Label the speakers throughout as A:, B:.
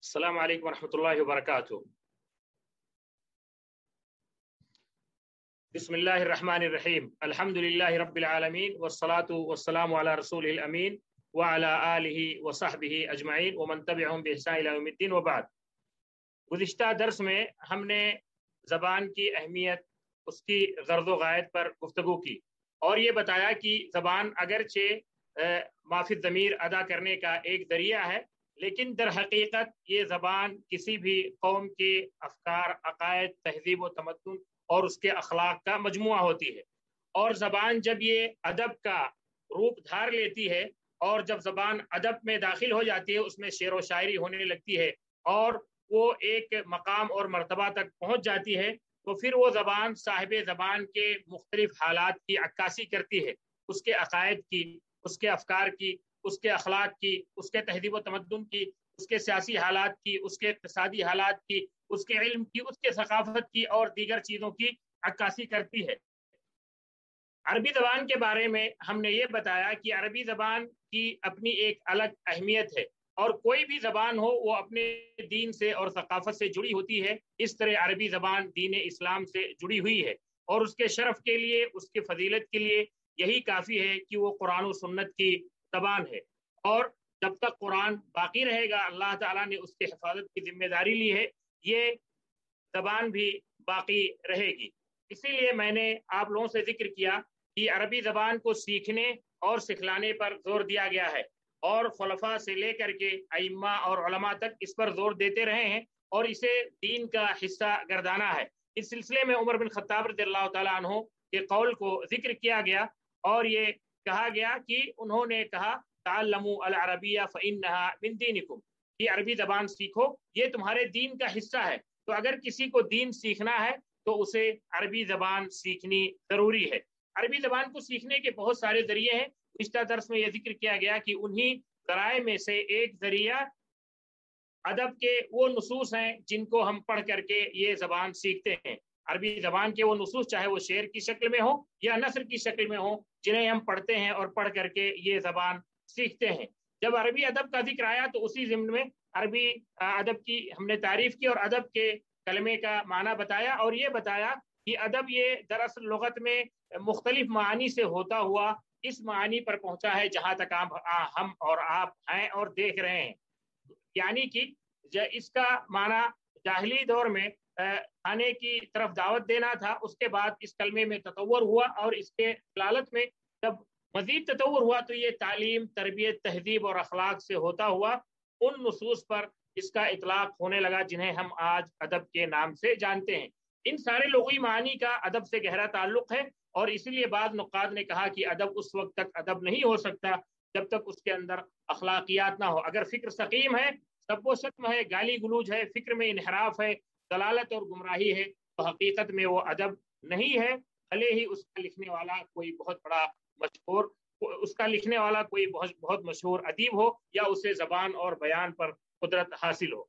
A: अस्सलामु अलैकुम वरहमतुल्लाहि वबरकातुहू। बिस्मिल्लाहिर्रहमानिर्रहीम। अल्हम्दुलिल्लाहि रब्बिल आलमीन वस्सलातु वस्सलामु अला रसूलिल अमीन व अला आलिहि व सहबिहि अजमईन व मन तबिअहुम बिइहसान इला यौमिद्दीन व बाद। गुज़िश्ता दर्स में हमने ज़बान की अहमियत, उसकी गर्द गायत पर गुफ्तगू की और ये बताया कि ज़बान अगरचे माफी ज़मीर अदा करने का एक ज़रिया है, लेकिन दर हकीकत ये ज़बान किसी भी कौम के अफकार, अकायद, तहज़ीब व तमद्दुन और उसके अखलाक का मजमुआ होती है। और ज़बान जब ये अदब का रूप धार लेती है और जब ज़बान अदब में दाखिल हो जाती है, उसमें शेर व शायरी होने लगती है और वो एक मकाम और मर्तबा तक पहुँच जाती है, तो फिर वो ज़बान साहिब ज़बान के मुख्तलिफ हालात की अक्कासी करती है, उसके अकायद की, उसके अफकार की, उसके अखलाक की, उसके तहज़ीब व तमद्दुन की, उसके सियासी हालात की, उसके इक़्तिसादी हालात की, उसके इल्म की, उसके सकाफत की और दीगर चीज़ों की अक्कासी करती है। अरबी ज़बान के बारे में हमने ये बताया कि अरबी ज़बान की अपनी एक अलग अहमियत है और कोई भी ज़बान हो वो अपने दीन से और सकाफत से जुड़ी होती है। इस तरह अरबी ज़बान दीन इस्लाम से जुड़ी हुई है और उसके शरफ के लिए, उसके फजीलत के लिए यही काफ़ी है कि वो कुरान और सुन्नत की ज़बान है। और जब तक कुरान बाकी रहेगा, अल्लाह ताला ने उसकी हिफाजत की जिम्मेदारी ली है, ये ज़बान भी बाकी रहेगी। इसीलिए मैंने आप लोगों से जिक्र किया कि अरबी ज़बान को सीखने और सिखलाने पर जोर दिया गया है और खुलफा से लेकर के अइम्मा और उलमा तक इस पर जोर देते रहे हैं और इसे दीन का हिस्सा गर्दाना है। इस सिलसिले में उमर बिन खत्ताब रज़ियल्लाहु ताला अन्हु के कौल को जिक्र किया गया और ये कहा गया कि उन्होंने कहा, तअल्लमू अल अरबिया फ़इन्नहा मिन दीनिकुम, कि अरबी ज़बान सीखो, ये तुम्हारे दीन का हिस्सा है। तो अगर किसी को दीन सीखना है तो उसे अरबी ज़बान सीखनी ज़रूरी है। अरबी ज़बान को सीखने के बहुत सारे ज़रिए हैं। पिछला दर्स में यह जिक्र किया गया कि उन्हीं ज़राए में से एक ज़रिया अदब के वो नुसूस हैं जिनको हम पढ़ करके ये ज़बान सीखते हैं। अरबी ज़बान के वो नुसूस, चाहे वो शेर की शक्ल में हो या नस्र की शक्ल में हो, जिन्हें हम पढ़ते हैं और पढ़ करके ये ज़बान सीखते हैं। जब अरबी अदब का जिक्र आया तो उसी ज़िम्न में अरबी अदब की हमने तारीफ़ की और अदब के कलमे का माना बताया और ये बताया कि अदब ये दरअसल लुगत में मुख्तलिफ मानी से होता हुआ इस मानी पर पहुंचा है जहां तक हम और आप हैं और देख रहे हैं। यानी कि इसका माना जाहिली दौर में खाने की तरफ दावत देना था, उसके बाद इस कलमे में ततव्वुर हुआ और इसके दलालत में जब मजीद ततव्वुर हुआ तो ये तालीम, तरबियत, तहजीब और अखलाक से होता हुआ उन नुसूस पर इसका इतलाक होने लगा जिन्हें हम आज अदब के नाम से जानते हैं। इन सारे लुग़वी मानी का अदब से गहरा ताल्लुक है और इसीलिए बाद नुक़ाद ने कहा कि अदब उस वक्त तक अदब नहीं हो सकता जब तक उसके अंदर अखलाकियात ना हो। अगर फिक्र सकीम है, सब्बो शत्म है, गाली गलूज है, फिक्र में इनहराफ है, दलालत और गुमराही है, तो हकीकत में वो अदब नहीं है। भले ही उसका लिखने वाला कोई बहुत बड़ा मशहूर उसका लिखने वाला कोई बहुत बहुत मशहूर अदीब हो या उसे जबान और बयान पर कुदरत हासिल हो।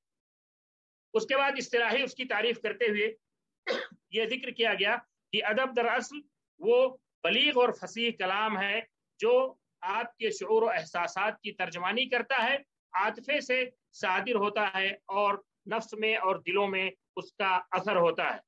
A: उसके बाद इस्तिलाही उसकी तारीफ करते हुए यह जिक्र किया गया कि अदब दरअसल वो बलीग और फसीह कलाम है जो आपके शऊर और एहसासात की तर्जमानी करता है, आतिफे से सादिर होता है और नफ्स में और दिलों में उसका असर होता है।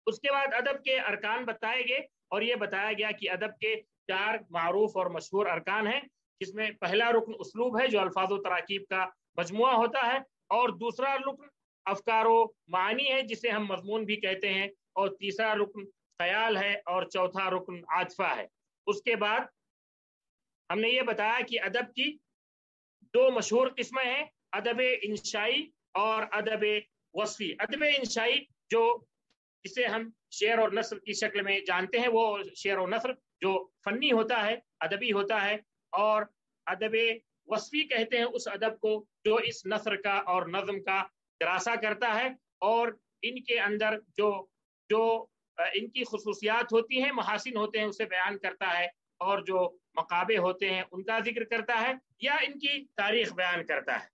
A: उसके बाद अदब के अरकान बताए गए और ये बताया गया कि अदब के 4 मारूफ और मशहूर अरकान हैं, जिसमें पहला रुकन उसलूब है जो अल्फाज और तराकीब का मजमुआ होता है और दूसरा रुकन अफकारो मानी है जिसे हम मजमून भी कहते हैं और तीसरा रुकन ख्याल है और चौथा रुकन आतिफा है। उसके बाद हमने ये बताया कि अदब की 2 मशहूर किस्में हैं, अदब इंशाई और अदब वस्फी। अदब इंशाई जो इसे हम शेर और नस्र की शक्ल में जानते हैं, वो शेर और नस्र जो फनी होता है, अदबी होता है, और अदब वस्फी कहते हैं उस अदब को जो इस नस्र का और नज़म का दरासा करता है और इनके अंदर जो जो इनकी खुसूसियात होती हैं, महासिन होते हैं, उसे बयान करता है और जो मकाबे होते हैं उनका जिक्र करता है या इनकी तारीख बयान करता है।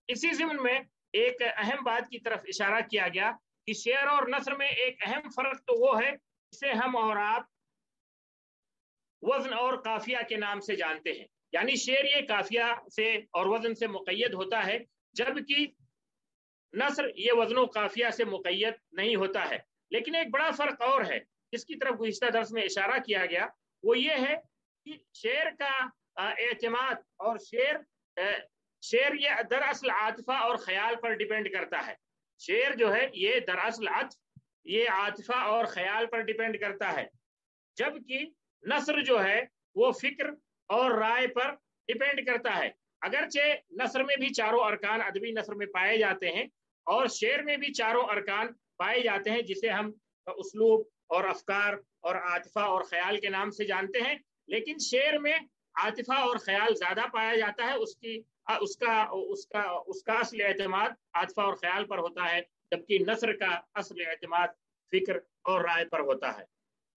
A: इसी ज़िम्न में एक अहम बात की तरफ इशारा किया गया कि शेर और नस्र में एक अहम फर्क तो वो है जिसे हम और आप वजन और काफिया के नाम से जानते हैं। यानी शेर ये काफिया से और वजन से मुक़य्यद होता है, जबकि नस्र ये वजन काफिया से मुक़य्यद नहीं होता है। लेकिन एक बड़ा फर्क और है जिसकी तरफ गुज़िश्ता दर्स में इशारा किया गया, वो ये है कि शेर का एतमाद और शेर ये दरअसल आतिफा और ख्याल पर डिपेंड करता है। शेर जो है ये दरअसल ये आतिफा और ख्याल पर डिपेंड करता है, जबकि नस्र जो है वो फिक्र और राय पर डिपेंड करता है। अगरचे नस्र में भी चारों अरकान अदबी नस्र में पाए जाते हैं और शेर में भी चारों अरकान पाए जाते हैं, जिसे हम उसलूब और अफकार और आतिफा और ख्याल के नाम से जानते हैं, लेकिन शेर में आतिफा और ख्याल ज्यादा पाया जाता है। उसका असल एतमाद आतिफा और ख्याल पर होता है, जबकि नस्र का असल एतमाद फिक्र और राय पर होता है।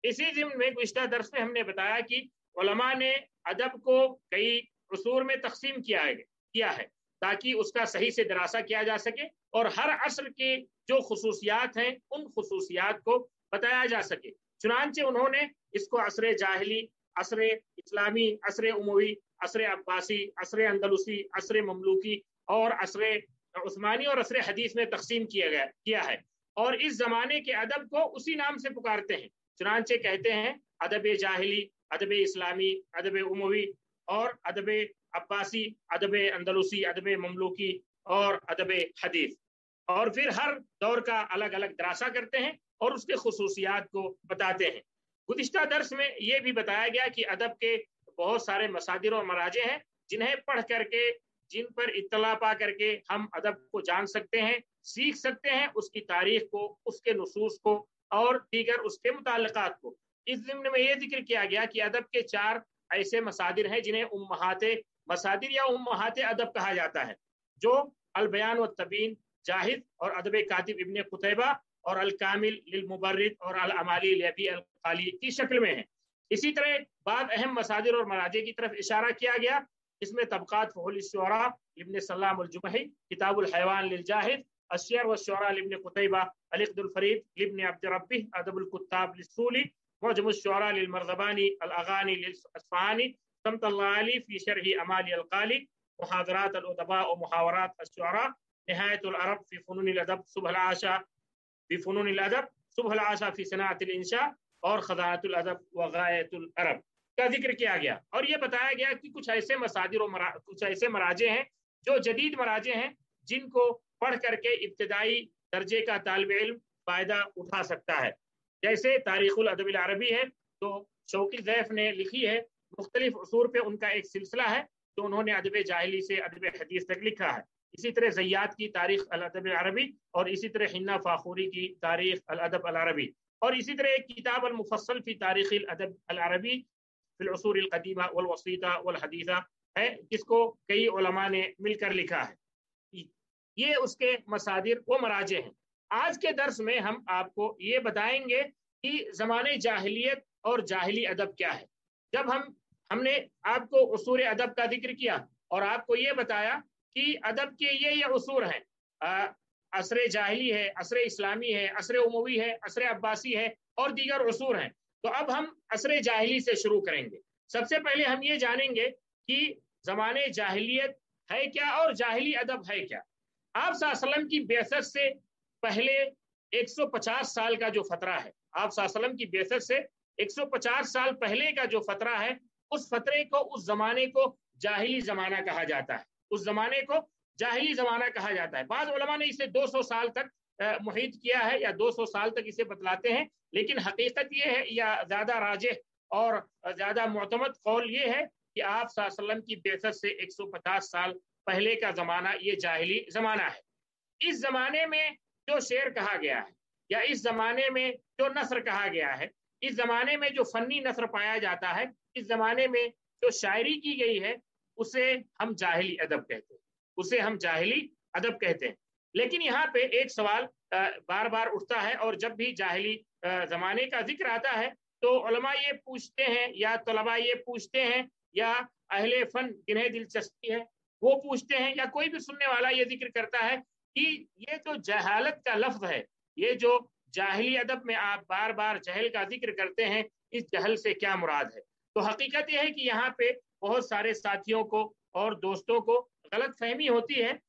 A: इसी ज़िम्न में गुज़िश्ता दर्स में हमने बताया कि उलमा ने अदब को कई उसूर में तकसीम किया है ताकि उसका सही से दरासा किया जा सके और हर असर के जो खुसूसियात हैं उन खुसूसियात को बताया जा सके। चुनांचे उन्होंने इसको असरे जाहिली, असरे इस्लामी, असरे उमवी, असरे अब्बासी, असरे अंदलुसी, असरे ममलूकी और असरे उस्मानी और असरे हदीस में तकसीम किया है और इस जमाने के अदब को उसी नाम से पुकारते हैं। चुनांचे कहते हैं अदब जाहिली, अदब इस्लामी, अदब उमवी और अदब अब्बासी, अदब अंदलुसी, अदब ममलूकी और अदब हदीस, और फिर हर दौर का अलग अलग दरासा करते हैं और उसके खुसूसियात को बताते हैं। गुज़िश्ता दर्स में ये भी बताया गया कि अदब के बहुत सारे मसादिर और मराजे हैं जिन्हें पढ़ करके, जिन पर इत्तला पा करके हम अदब को जान सकते हैं, सीख सकते हैं, उसकी तारीख को, उसके नुसूस को और दीगर उसके मुताल्लिकात को। इस ज़िम्न में ये जिक्र किया गया कि अदब के 4 ऐसे मसादिर हैं जिन्हें उम्महाते मसादिर या उम्महाते अदब कहा जाता है, जो अल बयान व तबीन, जाहिद और अदब कातिब इब्न कुतैबा और अल कामिल लिल मुबर्रिद और अल अमाली लिअबी अल खाली की शक्ल में है। इसी तरह बाद अहम मसादिर और मराजे की तरफ इशारा किया गया। इसमें तबकात फहुल शुअरा इब्न सल्लाम अल जुमही, किताबुल हैवान लिल जाहिद, अश्शियर व शुअरा इब्न कुतैबा, अल इक़्दुल फरीद इब्न अब्द रब्बी, अदबुल कुत्ताब लिस्सूली, मुअजमुश शुअरा लिल मरज़बानी, अल अगानी लिल अस्फ़हानी, समतुल्लाह अली फी शरही अमाली अल काली, मुहादरात अल उदबा व मुहावरात अश्शुअरा, निहायतुल अरब फी फ़ुनूनिल अदब, सुबहुल आशा फी फ़ुनूनिल अदब, सुबहुल आशा फी सनाअतिल इंशा और खज़ानतुल अदब व गायतुल अरब का जिक्र किया गया। और ये बताया गया कि कुछ ऐसे मसादिर और कुछ ऐसे मराजे हैं जो जदीद मराजे हैं, जिनको पढ़ करके इब्तिदाई दर्जे का तालिब इल्म फायदा उठा सकता है। जैसे तारीखुल अदबिल अरबी है, तो शौकी ज़ैफ ने लिखी है, मुख्तलिफ उसूर पे उनका एक सिलसिला है, तो उन्होंने अदब जाहिली से अदब हदीस तक लिखा है। इसी तरह ज़य्यात की तारीख अल अदब अल अरबी और इसी तरह हिन्ना फाखूरी की तारीख अल अदब अल अरबी और इसी तरह एक किताब अल मुफस्सल फी तारीख अल अदब अल अरबी फिल उसूर अल क़दीमा वल वसीता वल हदीसा है, जिसको कई उलमा ने मिलकर लिखा है। ये उसके मसादिर व मराजे हैं। आज के दर्स में हम आपको ये बताएंगे कि ज़माने जाहिलियत और जाहिली अदब क्या है। जब हमने आपको उसूर अदब का जिक्र किया और आपको ये बताया कि अदब के ये उसूर हैं, असरे जाहिली है, असरे इस्लामी है, असरे उमवी है, असरे अब्बासी है और दीगर उसूर हैं। तो अब हम असरे जाहिली से शुरू करेंगे। सबसे पहले हम ये जानेंगे कि ज़माने जाहिलियत है क्या और जाहिली अदब है क्या। आप सल्लल्लाहु अलैहि वसल्लम की बेअसत से पहले 150 साल का जो फतरा है, आप सल्लल्लाहु अलैहि वसल्लम की बेअसत से 150 साल पहले का जो फतरा है, उस फतरे को, उस जमाने को जाहिली जमाना कहा जाता है। उस जमाने को जाहिली जमाना कहा जाता है। बाद उलमा ने इसे 200 साल तक मुहित किया है या 200 साल तक इसे बतलाते हैं, लेकिन हकीकत ये है या ज्यादा राजिह और ज्यादा मुअतमद कौल ये है कि आप सल्लल्लाहु अलैहि वसल्लम की बेअसत से 150 साल पहले का जमाना ये जाहिली जमाना है। इस जमाने में जो शेर कहा गया है या इस जमाने में जो नस्र कहा गया है, इस जमाने में जो फन्नी नस्र पाया जाता है, इस जमाने में जो शायरी की गई है, उसे हम जाहिली अदब कहते हैं, उसे हम जाहिली अदब कहते हैं। लेकिन यहाँ पे एक सवाल बार बार उठता है और जब भी जाहिली जमाने का जिक्र आता है तो उलमा ये पूछते हैं या तलबा ये पूछते हैं या अहले फन जिन्हें दिलचस्पी है वो पूछते हैं या कोई भी सुनने वाला ये जिक्र करता है कि ये जो जहालत का लफ्ज है, ये जो जाहिली अदब में आप बार बार जहल का जिक्र करते हैं, इस जहल से क्या मुराद है। तो हकीकत यह है कि यहाँ पे बहुत सारे साथियों को और दोस्तों को गलत फहमी होती है।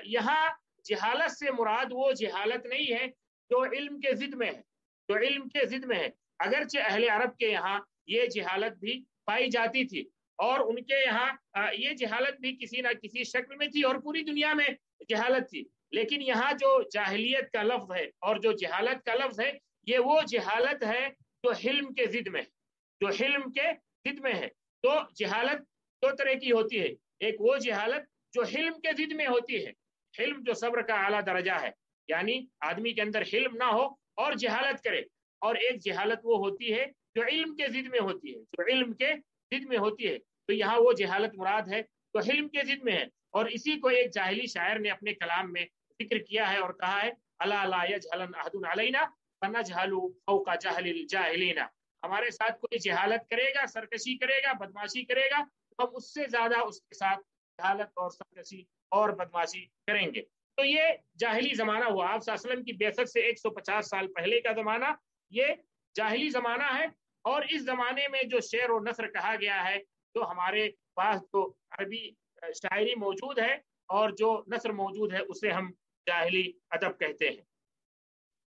A: यहाँ जहालत से मुराद वो जहालत नहीं है जो इल्म के जिद में है, जो इल्म के जिद में है। अगरचे अहले अरब के यहाँ ये जहालत भी पाई जाती थी और उनके यहाँ ये जहालत भी किसी ना किसी शक्ल में थी और पूरी दुनिया में जहालत थी। लेकिन यहाँ जो जाहिलियत का लफ्ज है और जो जहालत का लफ्ज है, ये वो जहालत है जो हिल्म के जिद में है, जो हिल्म के जिद में है। तो जहालत दो तरह की होती है, एक वो जहालत जो हिल्म के जिद में होती है, हिल्म जो सब्र का आला दर्जा है, यानी आदमी के अंदर हिल्म ना हो और जहालत करे, और एक जहालत वो होती है जो इल्म के जिद में होती है, जो इल्म के जिद में होती है। तो यहाँ वो जहालत मुराद है तो हिल्म के जिद में है। और इसी को एक जाहिली शायर ने अपने कलाम में जिक्र किया है और कहा है, अला ला यजहलन अहदुन अलैना फनजहलु फौका जहलिल जाहिलीना। हमारे साथ कोई जहालत करेगा, सरकशी करेगा, बदमाशी करेगा, तो हम उससे ज्यादा उसके साथ जहालत और सरकशी और बदमाशी करेंगे। तो ये जाहिली जमाना हुआ, आप सल्लल्लाहु अलैहि वसल्लम की बेअसत से 150 साल पहले का जमाना ये जाहिली जमाना है। और इस जमाने में जो शेर और नसर कहा गया है, तो हमारे पास तो अरबी शायरी मौजूद है और जो नसर मौजूद है उसे हम जाहिली अदब कहते हैं।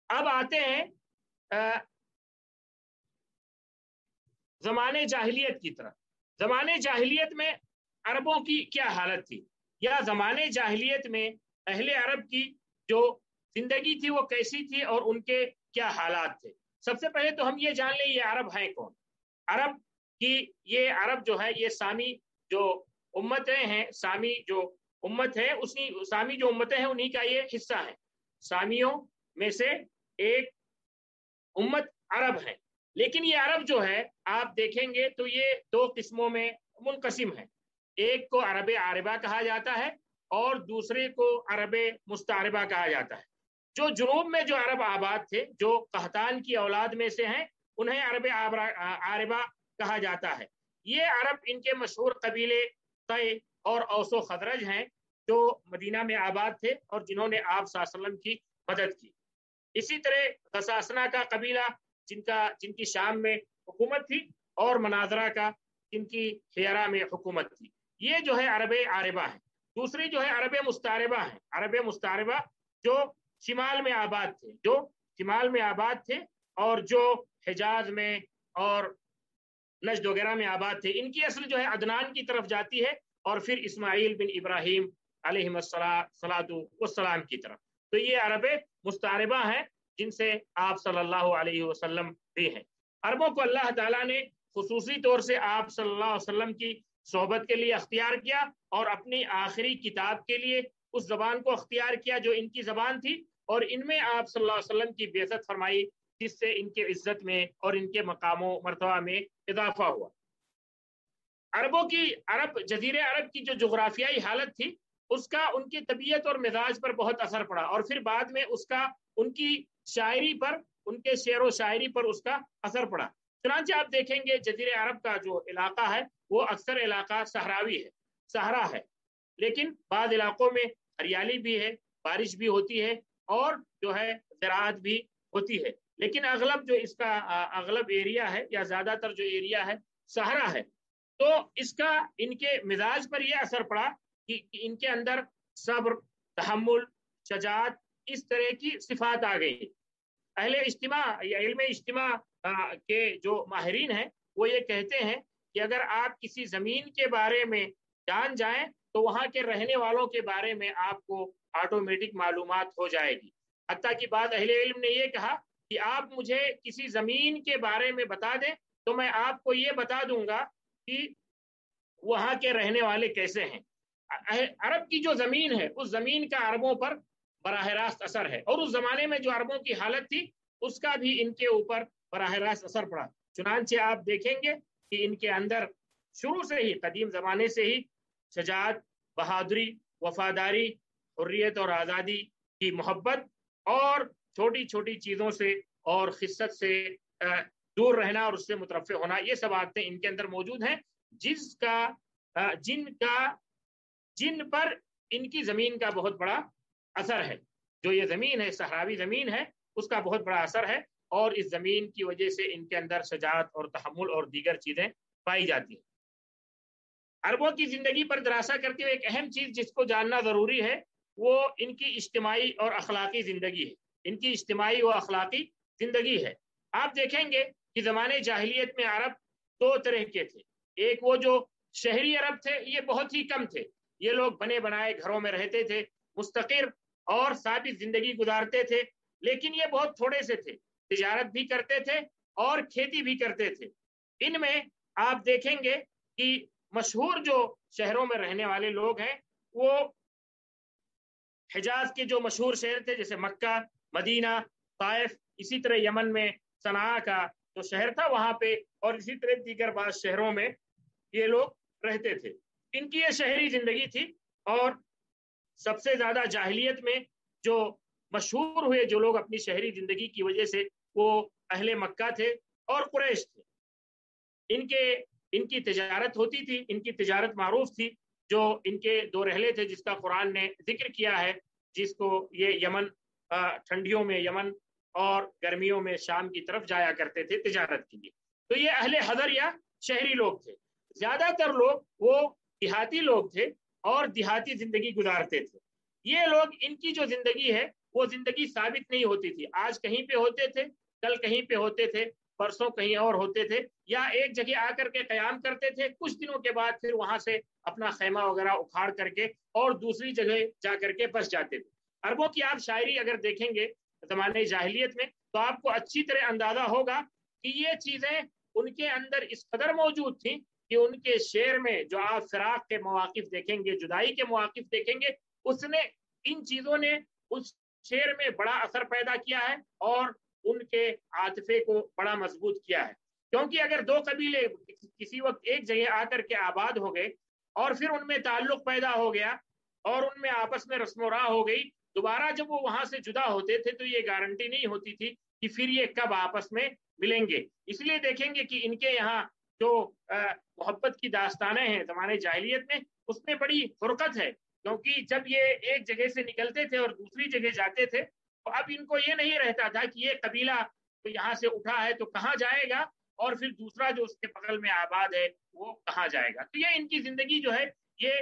A: अब आते हैं जमाने जाहिलियत की तरफ। जमाने जाहिलियत में अरबों की क्या हालत थी, या जमाने जाहिलियत में अहले अरब की जो जिंदगी थी वो कैसी थी और उनके क्या हालात थे। सबसे पहले तो हम ये जान लें ये अरब हैं कौन। अरब की ये अरब जो है ये सामी जो उम्मतें हैं, सामी जो उम्मत है उसी सामी जो उम्मतें हैं उन्हीं का ये हिस्सा है। सामियों में से एक उम्मत अरब है। लेकिन ये अरब जो है आप देखेंगे तो ये दो किस्मों में मुनकसिम है। एक को अरब आरिबा कहा जाता है और दूसरे को अरब मुस्तारिबा कहा जाता है। जो जुनूब में जो अरब आबाद थे, जो कहतान की औलाद में से हैं, उन्हें अरब आरिबा कहा जाता है। ये अरब इनके मशहूर कबीले तय और औसो खदरज हैं जो मदीना में आबाद थे और जिन्होंने आप सल्लल्लाहु अलैहि वसल्लम की मदद की। इसी तरह गसासना का कबीला जिनकी शाम में हुकूमत थी और मनाजरा का जिनकी हियरा में हुकूमत थी, ये जो है अरब आरिबा है। दूसरी जो है अरब मुस्तारिबा है। अरब मुस्तारिबा जो शिमाल में आबाद थे, जो शिमाल में आबाद थे और जो हिजाज में और नजद वगैरह में आबाद थे। इनकी असल जो है अदनान की तरफ जाती है और फिर इस्माइल बिन इब्राहिम अलैहिस्सलातु वस्सलाम की तरफ। तो ये अरब मुस्तारिबा हैं जिनसे आप सल्लल्लाहु अलैहि वसल्लम भी हैं। अरबों को अल्लाह ताला ने खुसूसी तौर से आप सल्लल्लाहु अलैहि वसल्लम की सोहबत के लिए अख्तियार किया और अपनी आखिरी किताब के लिए उस जबान को अख्तियार किया जो इनकी जबान थी, और इनमें आप सल्लल्लाहु अलैहि वसल्लम की बेइज्जत फरमाई, जिससे इनके इज्जत में और इनके मकामो मर्तबा में इजाफा हुआ। अरब जजीरे अरब की जो जुग्राफियाई हालत थी उसका उनकी तबीयत और मिजाज पर बहुत असर पड़ा और फिर बाद में उसका उनकी शायरी पर, उनके शेर व शायरी पर उसका असर पड़ा। चुनांचे आप देखेंगे जजीरे अरब का जो इलाका है वो अक्सर इलाका सहरावी है, सहरा है, लेकिन बाद इलाकों में हरियाली भी है, बारिश भी होती है और जो है ज़राअत भी होती है। लेकिन अगलब जो इसका अगलब एरिया है या ज़्यादातर जो एरिया है सहरा है, तो इसका इनके मिजाज पर यह असर पड़ा कि इनके अंदर सब्र, तहम्मुल, शजाअत, इस तरह की सिफात आ गई। अहले इज्तिमा या इल्म इज्तिमा के जो माहिरीन हैं वो ये कहते हैं कि अगर आप किसी ज़मीन के बारे में जान जाएं तो वहाँ के रहने वालों के बारे में आपको ऑटोमेटिक मालूमात हो जाएगी। हत्ता की बात अहले इल्म ने ये कहा कि आप मुझे किसी ज़मीन के बारे में बता दें तो मैं आपको ये बता दूंगा कि वहाँ के रहने वाले कैसे हैं। अरब की जो ज़मीन है उस ज़मीन का अरबों पर बराह रास्त असर है और उस ज़माने में जो अरबों की हालत थी उसका भी इनके ऊपर बराह रास्त असर पड़ा। चुनांचे आप देखेंगे कि इनके अंदर शुरू से ही, कदीम ज़माने से ही शजाअत, बहादुरी, वफादारी, हुर्रियत और आज़ादी की मोहब्बत और छोटी छोटी चीज़ों से और खिस्सत से दूर रहना और उससे मुतरफ़े होना, ये सब आदतें इनके अंदर मौजूद हैं जिन पर इनकी ज़मीन का बहुत बड़ा असर है। जो ये ज़मीन है, सहरावी ज़मीन है, उसका बहुत बड़ा असर है और इस ज़मीन की वजह से इनके अंदर शजाअत और तहम्मुल और दीगर चीज़ें पाई जाती हैं। अरबों की ज़िंदगी पर दरासा करते हुए एक अहम चीज़ जिसको जानना ज़रूरी है وہ ان کی اجتماعی اور اخلاقی زندگی ہے، ان کی اجتماعی و اخلاقی زندگی ہے۔ آپ دیکھیں گے کہ زمانے جاہلیت میں عرب دو طرح کے تھے، ایک وہ جو شہری عرب تھے، یہ بہت ہی کم تھے، یہ لوگ بنے بنائے گھروں میں رہتے تھے، مستقر اور ثابت زندگی گزارتے تھے، لیکن یہ بہت تھوڑے سے تھے، تجارت بھی کرتے تھے اور کھیتی بھی کرتے تھے۔ ان میں آپ دیکھیں گے کہ مشہور جو شہروں میں رہنے والے لوگ ہیں وہ حجاز کے جو مشہور شہر تھے جیسے مکہ، مدینہ، طائف، اسی طرح یمن میں صنعاء کا جو شہر تھا وہاں پہ، اور اسی طرح دیگر بعض شہروں میں یہ لوگ رہتے تھے۔ ان کی یہ شہری زندگی تھی، اور سب سے زیادہ جاہلیت میں جو مشہور ہوئے جو لوگ اپنی شہری زندگی کی وجہ سے، وہ اہل مکہ تھے اور قریش تھے۔ ان کی تجارت ہوتی تھی، ان کی تجارت معروف تھی، جو ان کے دو رحلے تھے جس کا قرآن نے ذکر کیا ہے، جس کو یہ یمن ٹھنڈیوں میں یمن اور گرمیوں میں شام کی طرف جایا کرتے تھے تجارت کے لیے۔ تو یہ اہل حضر یا شہری لوگ تھے، زیادہ تر لوگ وہ دیہاتی لوگ تھے اور دیہاتی زندگی گزارتے تھے۔ یہ لوگ ان کی جو زندگی ہے وہ زندگی ثابت نہیں ہوتی تھی، آج کہیں پہ ہوتے تھے، کل کہیں پہ ہوتے تھے، پرسوں کہیں اور ہوتے تھے، یا ایک جگہ آ کر کے قیام کرتے تھے، کچھ دنوں کے بعد پھر وہاں سے اپنا خیمہ وغیرہ اکھاڑ کر کے اور دوسری جگہ جا کر کے بس جاتے تھے۔ عربوں کی آپ شاعری اگر دیکھیں گے زمانے جاہلیت میں تو آپ کو اچھی طرح اندازہ ہوگا کہ یہ چیزیں ان کے اندر اس قدر موجود تھیں کہ ان کے شعر میں جو آپ فراق کے مواقف دیکھیں گے، جدائی کے مواقف دیکھیں گے، اس نے ان چیزوں نے اس شعر میں بڑا اثر پیدا کیا ہے اور ان کے عاطفے کو بڑا مضبوط کیا ہے۔ کیونکہ اگر دو قبیلے کسی وقت ایک جگہ آ کر کے آباد ہو گئے اور پھر ان میں تعلق پیدا ہو گیا اور ان میں آپس میں رسم و راہ ہو گئی، دوبارہ جب وہ وہاں سے جدا ہوتے تھے تو یہ گارنٹی نہیں ہوتی تھی کہ پھر یہ کب آپس میں ملیں گے۔ اس لیے دیکھیں گے کہ ان کے یہاں جو محبت کی داستانیں ہیں زمانے جاہلیت میں، اس میں بڑی فرقت ہے، کیونکہ جب یہ ایک جگہ سے نکلتے تھے اور دوسری جگہ جاتے تھے تو اب ان کو یہ نہیں رہتا تھا کہ یہ قبیلہ تو یہاں سے اٹھا ہے تو کہاں جائے گا، اور پھر دوسرا جو اس کے بغل میں آباد ہے وہ کہاں جائے گا۔ تو یہ ان کی زندگی جو ہے یہ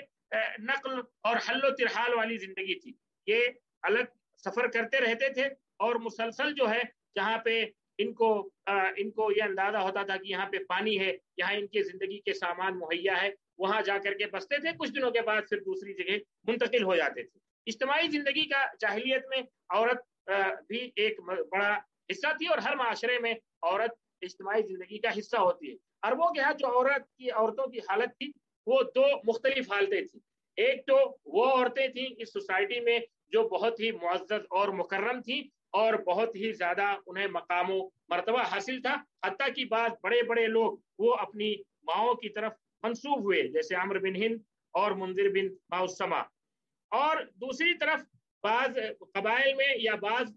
A: نقل اور حل و ترحال والی زندگی تھی، یہ الگ سفر کرتے رہتے تھے اور مسلسل جو ہے جہاں پہ ان کو یہ اندازہ ہوتا تھا کہ یہاں پہ پانی ہے، یہاں ان کے زندگی کے سامان مہیا ہے، وہاں جا کر کے بستے تھے، کچھ دنوں کے بعد پھر دوسری جگہ منتقل ہو جاتے تھے۔ اجتماعی زندگی کا جاہلیت میں عورت بھی ایک بڑا حصہ تھی، اور ہر معاشرے میں عورت اجتماعی زندگی کا حصہ ہوتی ہے۔ عربوں کے ہاں جو عورتوں کی حالت تھی وہ دو مختلف حالتیں تھیں۔ ایک تو وہ عورتیں تھیں اس سوسائٹی میں جو بہت ہی معزز اور مکرم تھیں اور بہت ہی زیادہ انہیں مقام و مرتبہ حاصل تھا، حتیٰ کہ بعض بڑے بڑے لوگ وہ اپنی ماؤں کی طرف منسوب ہوئے، جیسے عمرو بن ہند اور منذر بن ماؤسما۔ اور دوسری طرف بعض قبائل میں یا بعض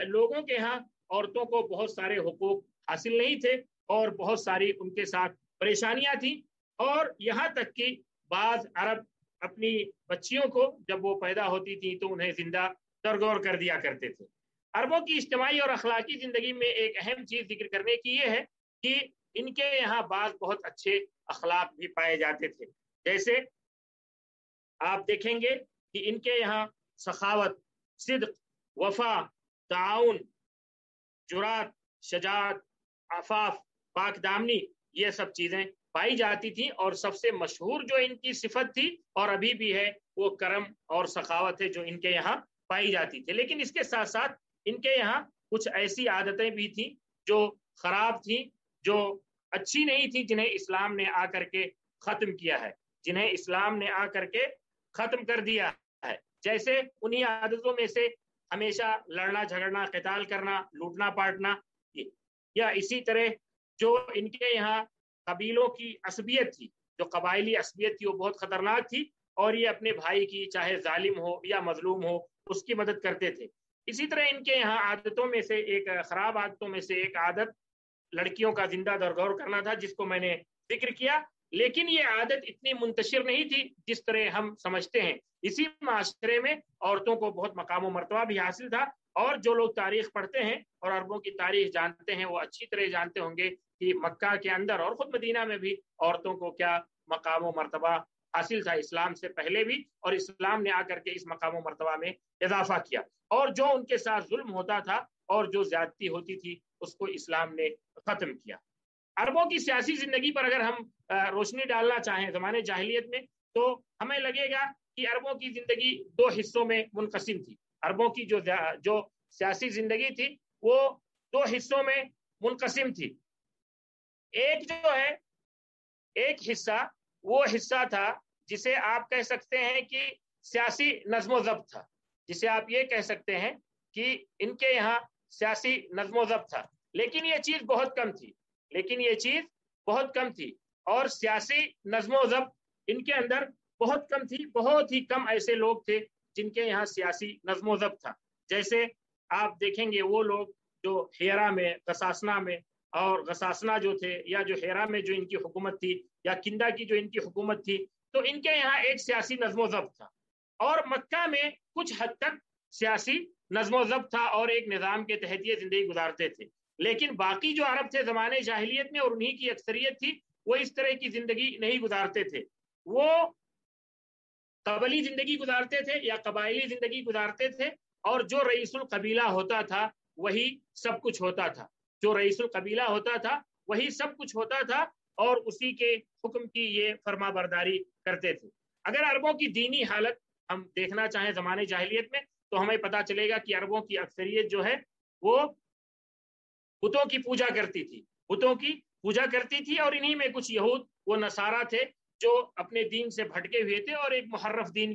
A: لوگوں کے ہاں عورتوں کو بہت سارے حقوق حاصل نہیں تھے اور بہت ساری ان کے ساتھ پریشانیاں تھیں، اور یہاں تک کہ بعض عرب اپنی بچیوں کو جب وہ پیدا ہوتی تھی تو انہیں زندہ درگور کر دیا کرتے تھے۔ عربوں کی اجتماعی اور اخلاقی زندگی میں ایک اہم چیز ذکر کرنے کی یہ ہے کہ ان کے یہاں بعض بہت اچھے اخلاق بھی پائے جاتے تھے، جیسے آپ دیکھیں گے کہ ان کے یہاں سخاوت، صدق، وفا، تعاون، جرات، شجاعت، عفاف، پاک دامنی، یہ سب چیزیں پائی جاتی تھیں، اور سب سے مشہور جو ان کی صفت تھی اور ابھی بھی ہے وہ کرم اور سخاوت ہے جو ان کے یہاں پائی جاتی تھی۔ لیکن اس کے ساتھ ساتھ ان کے یہاں کچھ ایسی عادتیں بھی تھیں جو خراب تھیں، جو اچھی نہیں تھی، جنہیں اسلام نے آ کر کے ختم کیا ہے، جنہیں اسلام نے آ کر کے ختم کر دیا ہے۔ جیسے انہی عادتوں میں سے ہمیشہ لڑنا جھگڑنا، قتال کرنا، لوٹنا پاٹنا، یا اسی طرح جو ان کے یہاں قبیلوں کی عصبیت تھی، جو قبائلی عصبیت تھی وہ بہت خطرناک تھی، اور یہ اپنے بھائی کی چاہے ظالم ہو یا مظلوم ہو اس کی مدد کرتے تھے۔ اسی طرح ان کے یہاں عادتوں میں سے ایک خراب عادتوں میں سے ایک عادت لڑکیوں کا زندہ درگور کرنا تھا، جس کو میں نے ذکر کیا، لیکن یہ عادت اتنی منتشر نہیں تھی جس طرح ہم سمجھتے ہیں۔ اسی معاشرے میں عورتوں کو بہت مقام و مرتبہ بھی حاصل تھا، اور جو لوگ تاریخ پڑھتے ہیں اور عربوں کی تاریخ جانتے ہیں وہ اچھی طرح جانتے ہوں گے کہ مکہ کے اندر اور خود مدینہ میں بھی عورتوں کو کیا مقام و مرتبہ हासिल था इस्लाम से पहले भी, और इस्लाम ने आकर के इस मकाम व मर्तबा में इजाफा किया। और जो उनके साथ जुल्म होता था और जो ज्यादती होती थी उसको इस्लाम ने खत्म किया। अरबों की सियासी जिंदगी पर अगर हम रोशनी डालना चाहें ज़माने जाहिलियत में, तो हमें लगेगा कि अरबों की जिंदगी दो हिस्सों में मुनक़सिम थी। अरबों की जो सियासी जिंदगी थी वो दो हिस्सों में मुनक़सिम थी। एक जो है, एक हिस्सा वो हिस्सा था जिसे आप कह सकते हैं कि सियासी नज़्म ज़ब्त था, जिसे आप ये कह सकते हैं कि इनके यहाँ सियासी नज़्म ज़ब्त था, लेकिन ये चीज़ बहुत कम थी, और सियासी नज़्म ज़ब्त इनके अंदर बहुत कम थी। बहुत ही कम ऐसे लोग थे जिनके यहाँ सियासी नज़्म ज़ब्त था। जैसे आप देखेंगे वो लोग जो हेरा में, गसासना में, और गसासना जो थे या जो हेरा में जो इनकी हुकूमत थी या किंदा की जो इनकी हुकूमत थी, तो इनके यहाँ एक सियासी नज़्म ज़ब्त था। और मक्का में कुछ हद तक सियासी नज़्म ज़ब्त था और एक निज़ाम के तहत ये जिंदगी गुजारते थे। लेकिन बाकी जो अरब थे ज़माने जाहिलियत में, और उन्हीं की अक्सरियत थी, वो इस तरह की जिंदगी नहीं गुजारते थे। वो कबली जिंदगी गुजारते थे या कबायली जिंदगी गुजारते थे, और जो रईसुल कबीला होता था वही सब कुछ होता था। जो रईसुल कबीला होता था वही सब कुछ होता था, और उसी के हुक्म की ये फरमा बरदारी करते थे। अगर अरबों की दीनी हालत हम देखना चाहें ज़माने जाहिलियत में, तो हमें पता चलेगा कि अरबों की अक्सरियत जो है वो बुतों की पूजा करती थी, और इन्हीं में कुछ यहूद वो नसारा थे जो अपने दीन से भटके हुए थे और एक मुहर्रफ दीन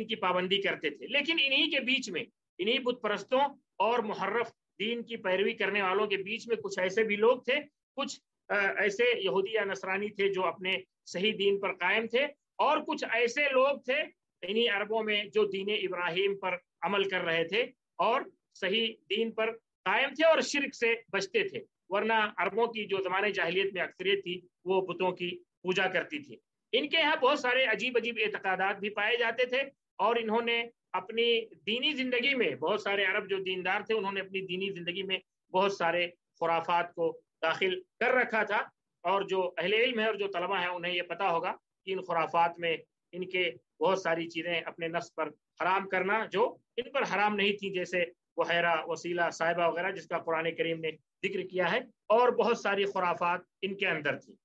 A: की पाबंदी करते थे। लेकिन इन्हीं के बीच में, इन्हीं बुत परस्तों और मुहर्रफ दीन की पैरवी करने वालों के बीच में कुछ ऐसे भी लोग थे, कुछ ऐसे यहूदी या नसरानी थे जो अपने सही दीन पर कायम थे, और कुछ ऐसे लोग थे इन्हीं अरबों में जो दीन इब्राहिम पर अमल कर रहे थे और सही दीन पर कायम थे और शिर्क से बचते थे। वरना अरबों की जो ज़माने जाहिलियत में अक्सरियत थी वो बुतों की पूजा करती थी। इनके यहाँ बहुत सारे अजीब अजीब एतकादात भी पाए जाते थे, और इन्होंने अपनी दीनी जिंदगी में, बहुत सारे अरब जो दीनदार थे उन्होंने अपनी दीनी जिंदगी में बहुत सारे खुराफात को दाखिल कर रखा था। और जो अहले इल्म है और जो तलबा है उन्हें ये पता होगा कि इन खुराफात में इनके बहुत सारी चीज़ें अपने नफ्स पर हराम करना जो इन पर हराम नहीं थी, जैसे वहैरा, वसीला, साहिबा वगैरह, जिसका कुरान करीम ने जिक्र किया है, और बहुत सारी खुराफात इनके अंदर थी।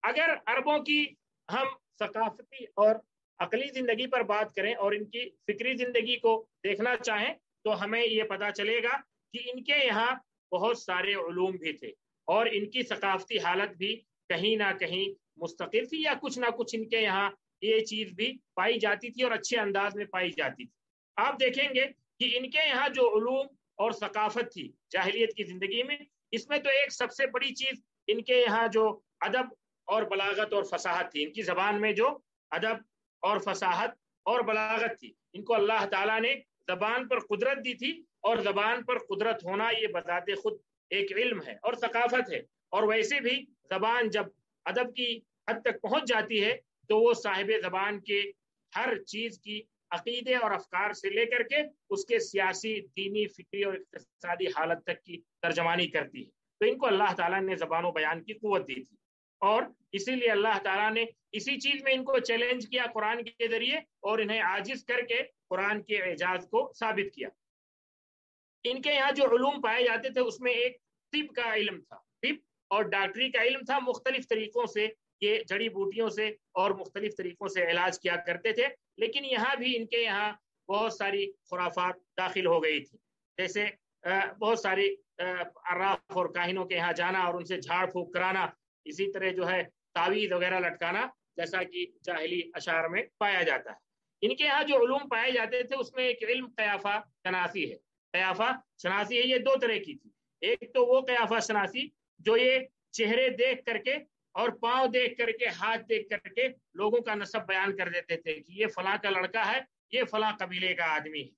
A: अगर अरबों की हम सकाफती और अकली जिंदगी पर बात करें और इनकी फिक्री जिंदगी को देखना चाहें, तो हमें ये पता चलेगा कि इनके यहाँ बहुत सारे उलूम भी थे, और इनकी सकाफती हालत भी कहीं ना कहीं मुस्तकिल थी, या कुछ ना कुछ इनके यहाँ ये चीज़ भी पाई जाती थी और अच्छे अंदाज में पाई जाती थी। आप देखेंगे कि इनके यहाँ जो उलूम और सकाफत थी जाहिलियत की जिंदगी में, इसमें तो एक सबसे बड़ी चीज़ इनके यहाँ जो अदब और बलागत और फसाहत थी। इनकी ज़बान में जो अदब और फसाहत और बलागत थी, इनको अल्लाह ताला ने ज़बान पर कुदरत दी थी, और ज़बान पर कुदरत होना ये बजाते खुद एक इल्म है और सकाफत है। और वैसे भी ज़बान जब अदब की हद तक पहुँच जाती है तो वो साहिब ज़बान के हर चीज़ की अकीदे और अफकार से लेकर के उसके सियासी, दीनी, फिक्री और इक़्तिसादी हालत तक की तर्जमानी करती है। तो इनको अल्लाह ताला ने ज़बान व बयान की क़ुव्वत दी थी, और इसीलिए अल्लाह ताला ने इसी चीज़ में इनको चैलेंज किया कुरान के जरिए, और इन्हें आजिज़ करके कुरान के एजाज़ को साबित किया। इनके यहाँ जो उलूम पाए जाते थे उसमें एक तिब का इल्म था, तिब और डॉक्टरी का इल्म था। मुख्तलिफ तरीक़ों से ये जड़ी बूटियों से और मुख्तलिफ तरीक़ों से इलाज किया करते थे। लेकिन यहाँ भी इनके यहाँ बहुत सारी खुराफात दाखिल हो गई थी, जैसे बहुत सारी अर्राफ और काहिनों के यहाँ जाना और उनसे झाड़ फूक कराना, इसी तरह जो है तावीज़ वगैरह लटकाना, जैसा कि जाहिली अशार में पाया जाता है। इनके यहाँ जो उलूम पाए जाते थे उसमें एक इल्म क़याफ़ा शनासी है। क़याफ़ा शनासी है, ये दो तरह की थी। एक तो वो क़याफ़ा शनासी जो ये चेहरे देख करके और पाँव देख करके, हाथ देख करके लोगों का नसब बयान कर देते थे कि ये फलां का लड़का है, ये फलां कबीले का आदमी है।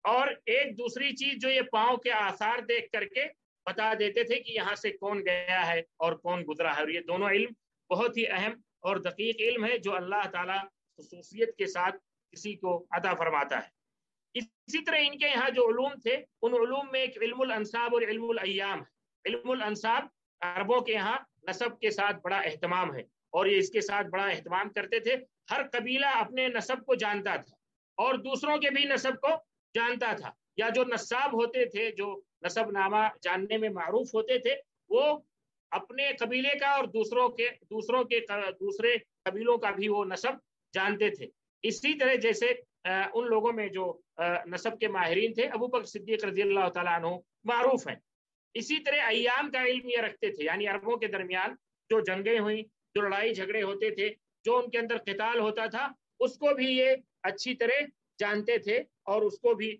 A: और एक दूसरी चीज जो ये पाँव के आसार देख करके बता देते थे कि यहाँ से कौन गया है और कौन गुजरा है। और ये दोनों इल्म बहुत ही अहम और दकीक इल्म है जो अल्लाह ताला खुसूसियत के साथ किसी को अता फरमाता है। इसी तरह इनके यहाँ जो उलूम थे उन उलूम में एक इल्मुल अंसाब और इल्मुल अय्याम है। इल्मुल अंसाब अरबों के यहाँ नसब के साथ बड़ा एहतमाम है, और ये इसके साथ बड़ा एहतमाम करते थे, ہر قبیلہ اپنے نسب کو جانتا تھا اور دوسروں کے بھی نسب کو جانتا تھا، یا جو نساب ہوتے تھے، جو نسب نامہ جاننے میں معروف ہوتے تھے، وہ اپنے قبیلے کا اور دوسرے قبیلوں کا بھی وہ نسب جانتے تھے۔ اسی طرح جیسے ان لوگوں میں جو نسب کے ماہرین تھے، ابو بکر صدیق رضی اللہ تعالیٰ عنہ معروف ہیں۔ اسی طرح ایام کا علم یہ رکھتے تھے، یعنی عربوں کے درمیان جو جنگیں ہوئیں، جو لڑائی جھگڑے ہوتے تھے، جو ان کے اندر قتال ہوتا تھا، اس کو بھی یہ اچھی طرح جانتے تھے اور اس کو بھی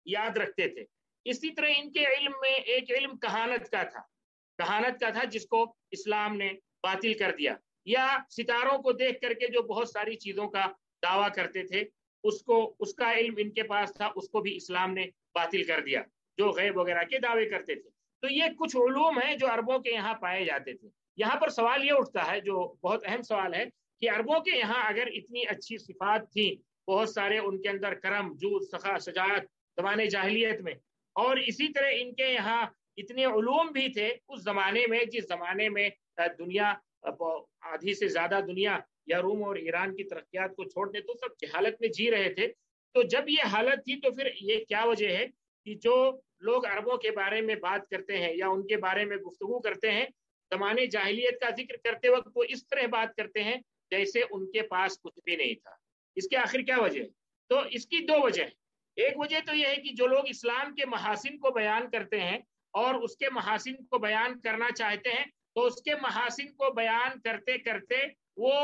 A: یاد رکھتے تھے۔ اسی طرح ان کے علم میں ایک علم کہانت کا تھا جس کو اسلام نے باطل کر دیا، یا ستاروں کو دیکھ کر کے جو بہت ساری چیزوں کا دعویٰ کرتے تھے، اس کا علم ان کے پاس تھا، اس کو بھی اسلام نے باطل کر دیا، جو غیب وغیرہ کے دعوے کرتے تھے۔ تو یہ کچھ علوم ہیں جو عربوں کے یہاں پائے جاتے تھے۔ یہاں پر سوال یہ اٹھتا ہے، جو بہت اہم سوال ہے، کہ عربوں کے یہاں اگر اتنی اچھی صفات تھیں، بہت سارے ان کے اندر کرم، جود، سخا، شجاعت زمانے جاہلیت میں، اور اسی طرح ان کے یہاں اتنے علوم بھی تھے اس زمانے میں، جس زمانے میں دنیا آدھی سے زیادہ دنیا یا روم اور ایران کی ترقیات کو چھوڑ دے تو سب جہالت میں جی رہے تھے۔ تو جب یہ حالت تھی تو پھر یہ کیا وجہ ہے کہ جو لوگ عربوں کے بارے میں بات کرتے ہیں یا ان کے بارے میں گفتگو کرتے ہیں، زمانے جاہلیت کا ذکر کرتے وقت وہ اس طرح بات کرتے ہیں جیسے ان کے پاس کچھ بھی نہیں تھا۔ اس کے آخر کیا وجہ ہے؟ تو اس کی دو وجہ ہیں۔ ایک وجہ تو یہ ہے کہ جو لوگ اسلام کے محاسن کو بیان کرتے ہیں اور اس کے محاسن کو بیان کرنا چاہتے ہیں، تو اس کے محاسن کو بیان کرتے کرتے وہ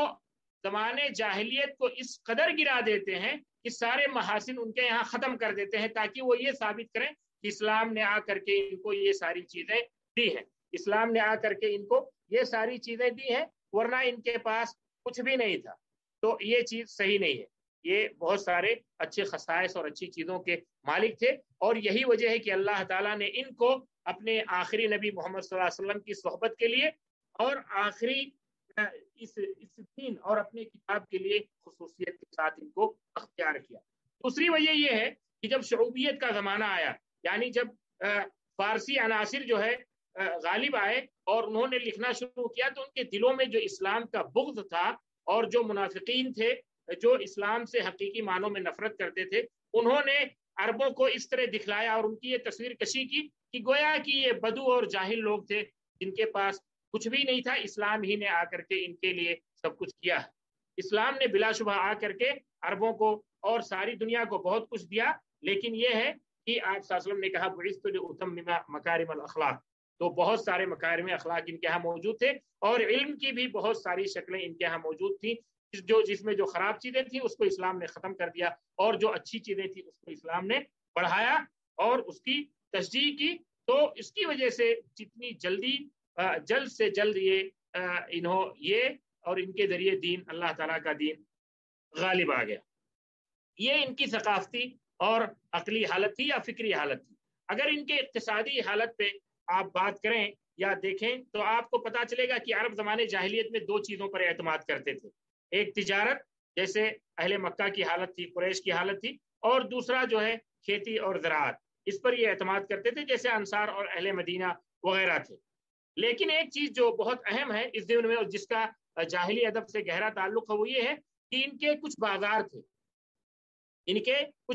A: زمانے جاہلیت کو اس قدر گرا دیتے ہیں کہ سارے محاسن ان کے یہاں ختم کر دیتے ہیں، تاکہ وہ یہ ثابت کریں کہ اسلام نے آ کر کے ان کو یہ ساری چیزیں دی ہیں، اسلام نے آ کر کے ان کو یہ ساری چیزیں دی ہیں، ورنہ ان کے پاس کچھ بھی نہیں تھا۔ تو یہ چیز صحیح نہیں ہے۔ یہ بہت سارے اچھے خصائص اور اچھی چیزوں کے مالک تھے، اور یہی وجہ ہے کہ اللہ تعالیٰ نے ان کو اپنے آخری نبی محمد صلی اللہ علیہ وسلم کی صحبت کے لیے اور آخری اس دین اور اپنے کتاب کے لیے خصوصیت کے ساتھ ان کو اختیار کیا۔ دوسری وجہ یہ ہے کہ جب شعوبیت کا زمانہ آیا، یعنی جب فارسی عناصر جو ہے غالب آئے اور انہوں نے لکھنا شروع کیا، تو ان کے دلوں میں جو اسلام کا بغض تھا اور جو منافقین تھے جو اسلام سے حقیقی معنوں میں نفرت کرتے تھے، انہوں نے عربوں کو اس طرح دکھلایا اور ان کی یہ تصویر کشی کی کہ گویا کہ یہ بدو اور جاہل لوگ تھے جن کے پاس کچھ بھی نہیں تھا، اسلام ہی نے آ کر کے ان کے لیے سب کچھ کیا ہے۔ اسلام نے بلا شبہ آ کر کے عربوں کو اور ساری دنیا کو بہت کچھ دیا، لیکن یہ ہے کہ آپ صلی اللہ علیہ وسلم نے کہا بعثت لأتمم مکارم الاخلاق، تو بہت سارے مکارم اخلاق ان کے یہاں موجود تھے، اور علم کی بھی بہت ساری شکلیں ان کے یہاں موجود تھیں، جس میں جو خراب چیزیں تھیں اس کو اسلام نے ختم کر دیا، اور جو اچھی چیزیں تھیں اس کو اسلام نے بڑھایا اور اس کی تشجیع کی۔ تو اس کی وجہ سے جتنی جلد سے جلد یہ اور ان کے ذریعے دین، اللہ تعالیٰ کا دین غالب آ گیا۔ یہ ان کی ثقافتی اور عقلی حالت تھی یا فکری حالت تھی۔ اگر ان کے اقتصادی حالت پہ آپ بات کریں یا دیکھیں تو آپ کو پتا چلے گا کہ عرب زمانے جاہلیت میں دو چیزوں پر اعتماد کرتے تھے، ایک تجارت جیسے اہل مکہ کی حالت تھی، قریش کی حالت تھی، اور دوسرا جو ہے کھیتی اور زراعت، اس پر یہ اعتماد کرتے تھے جیسے انصار اور اہل مدینہ وغیرہ تھے۔ لیکن ایک چیز جو بہت اہم ہے اس دن میں اور جس کا جاہلی ادب سے گہرا تعلق ہے وہ یہ ہے کہ ان کے کچھ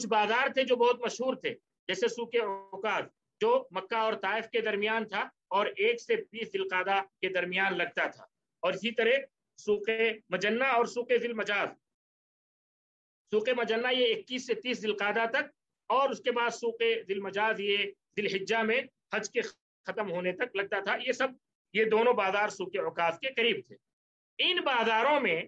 A: بازار تھے جو بہت مشہور تھے، جیسے سوق عکاظ جو مکہ اور طائف کے درمیان تھا اور 1 سے 20 ذی القعدہ کے درمیان لگتا تھا، اور اسی طرح سوق مجنہ اور سوق ذی المجاز۔ سوق مجنہ یہ 21 سے 30 ذی القعدہ تک، اور اس کے بعد سوق ذی المجاز یہ ذی الحجہ میں حج کے ختم ہونے تک لگتا تھا۔ یہ دونوں بازار سوق عکاظ کے قریب تھے۔ ان بازاروں میں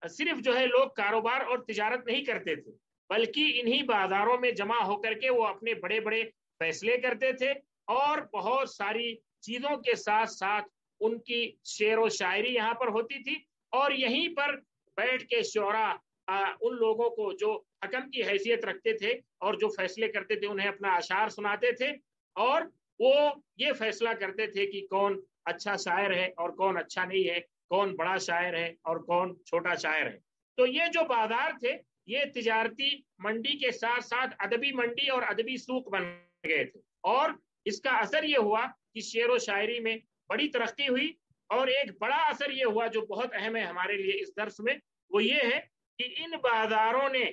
A: صرف جو ہے لوگ کاروبار اور تجارت نہیں کرتے تھے، بلکہ انہی بازاروں میں جمع ہو کر کے وہ اپنے بڑے بڑے فیصلے کرتے تھے، اور بہت ساری چیزوں کے ساتھ ساتھ ان کی شعر و شاعری یہاں پر ہوتی تھی، اور یہیں پر بیٹھ کے شعراء ان لوگوں کو جو حکم کی حیثیت رکھتے تھے اور جو فیصلے کرتے تھے انہیں اپنا اشعار سناتے تھے، اور وہ یہ فیصلہ کرتے تھے کہ کون اچھا شاعر ہے اور کون اچھا نہیں ہے، کون بڑا شاعر ہے اور کون چھوٹا شاعر ہے۔ تو یہ جو بازار تھے یہ تجارتی منڈی کے ساتھ ساتھ ادبی منڈی اور ادبی سوق بن گئے تھے، اور اس کا اثر یہ ہوا کہ شعر و شاعری میں بڑی ترقی ہوئی، اور ایک بڑا اثر یہ ہوا جو بہت اہم ہے ہمارے لیے اس درس میں، وہ یہ ہے کہ ان بازاروں نے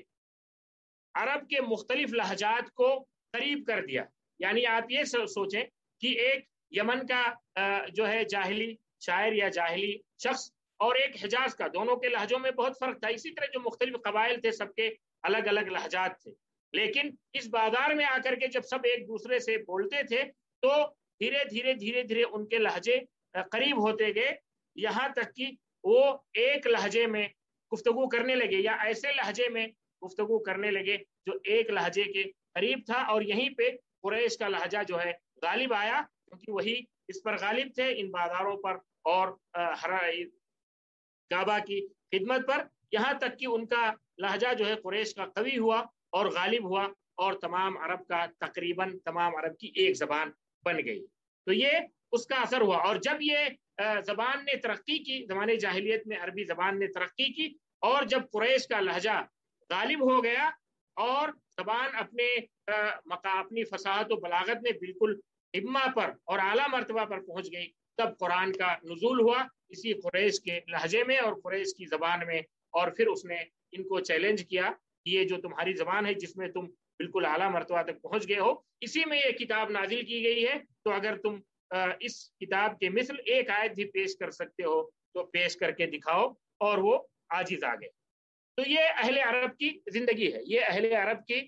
A: عرب کے مختلف لہجات کو قریب کر دیا. یعنی آپ یہ سوچیں کہ ایک یمن کا جو ہے جاہلی شاعر یا جاہلی شخص اور ایک حجاز کا، دونوں کے لہجوں میں بہت فرق تھا. اسی طرح جو مختلف قبائل تھے سب کے الگ الگ لہجات تھے، لیکن اس بازار میں آ کر کے جب سب ایک دوسرے سے بولتے تھے تو دھیرے دھیرے ان کے لہجے قریب ہوتے گئے، یہاں تک کہ وہ ایک لہجے میں گفتگو کرنے لگے یا ایسے لہجے میں گفتگو کرنے لگے جو ایک لہجے کے قریب تھا. اور یہیں پہ قریش کا لہجہ جو ہے غالب آیا، کیونکہ وہی اس پر غالب تھے ان بازاروں پر اور کعبہ کی خدمت پر، یہاں تک کہ ان کا لہجہ جو ہے قریش کا قوی ہوا اور غالب ہوا اور تمام عرب کا تقریباً تمام عرب کی ایک زبان بن گئی. تو یہ اس کا اثر ہوا. اور جب یہ زبان نے ترقی کی، زمانے جاہلیت میں عربی زبان نے ترقی کی اور جب قریش کا لہجہ غالب ہو گیا اور زبان اپنی فصاحت و بلاغت میں بالکل ہمہ پر اور اعلیٰ مرتبہ پر پہنچ گئی، تب قرآن کا نزول ہوا اسی قریش کے لہجے میں اور قریش کی زبان میں. اور پھر اس نے ان کو چیلنج کیا کہ یہ جو تمہاری زبان ہے جس میں تم بالکل اعلیٰ مرتبہ تک پہنچ گئے ہو، اسی میں یہ کتاب نازل کی گئی ہے، تو اگر تم اس کتاب کے مثل ایک آیت بھی پیش کر سکتے ہو تو پیش کر کے دکھاؤ. اور وہ عاجز آ گئے. تو یہ اہل عرب کی زندگی ہے، یہ اہل عرب کی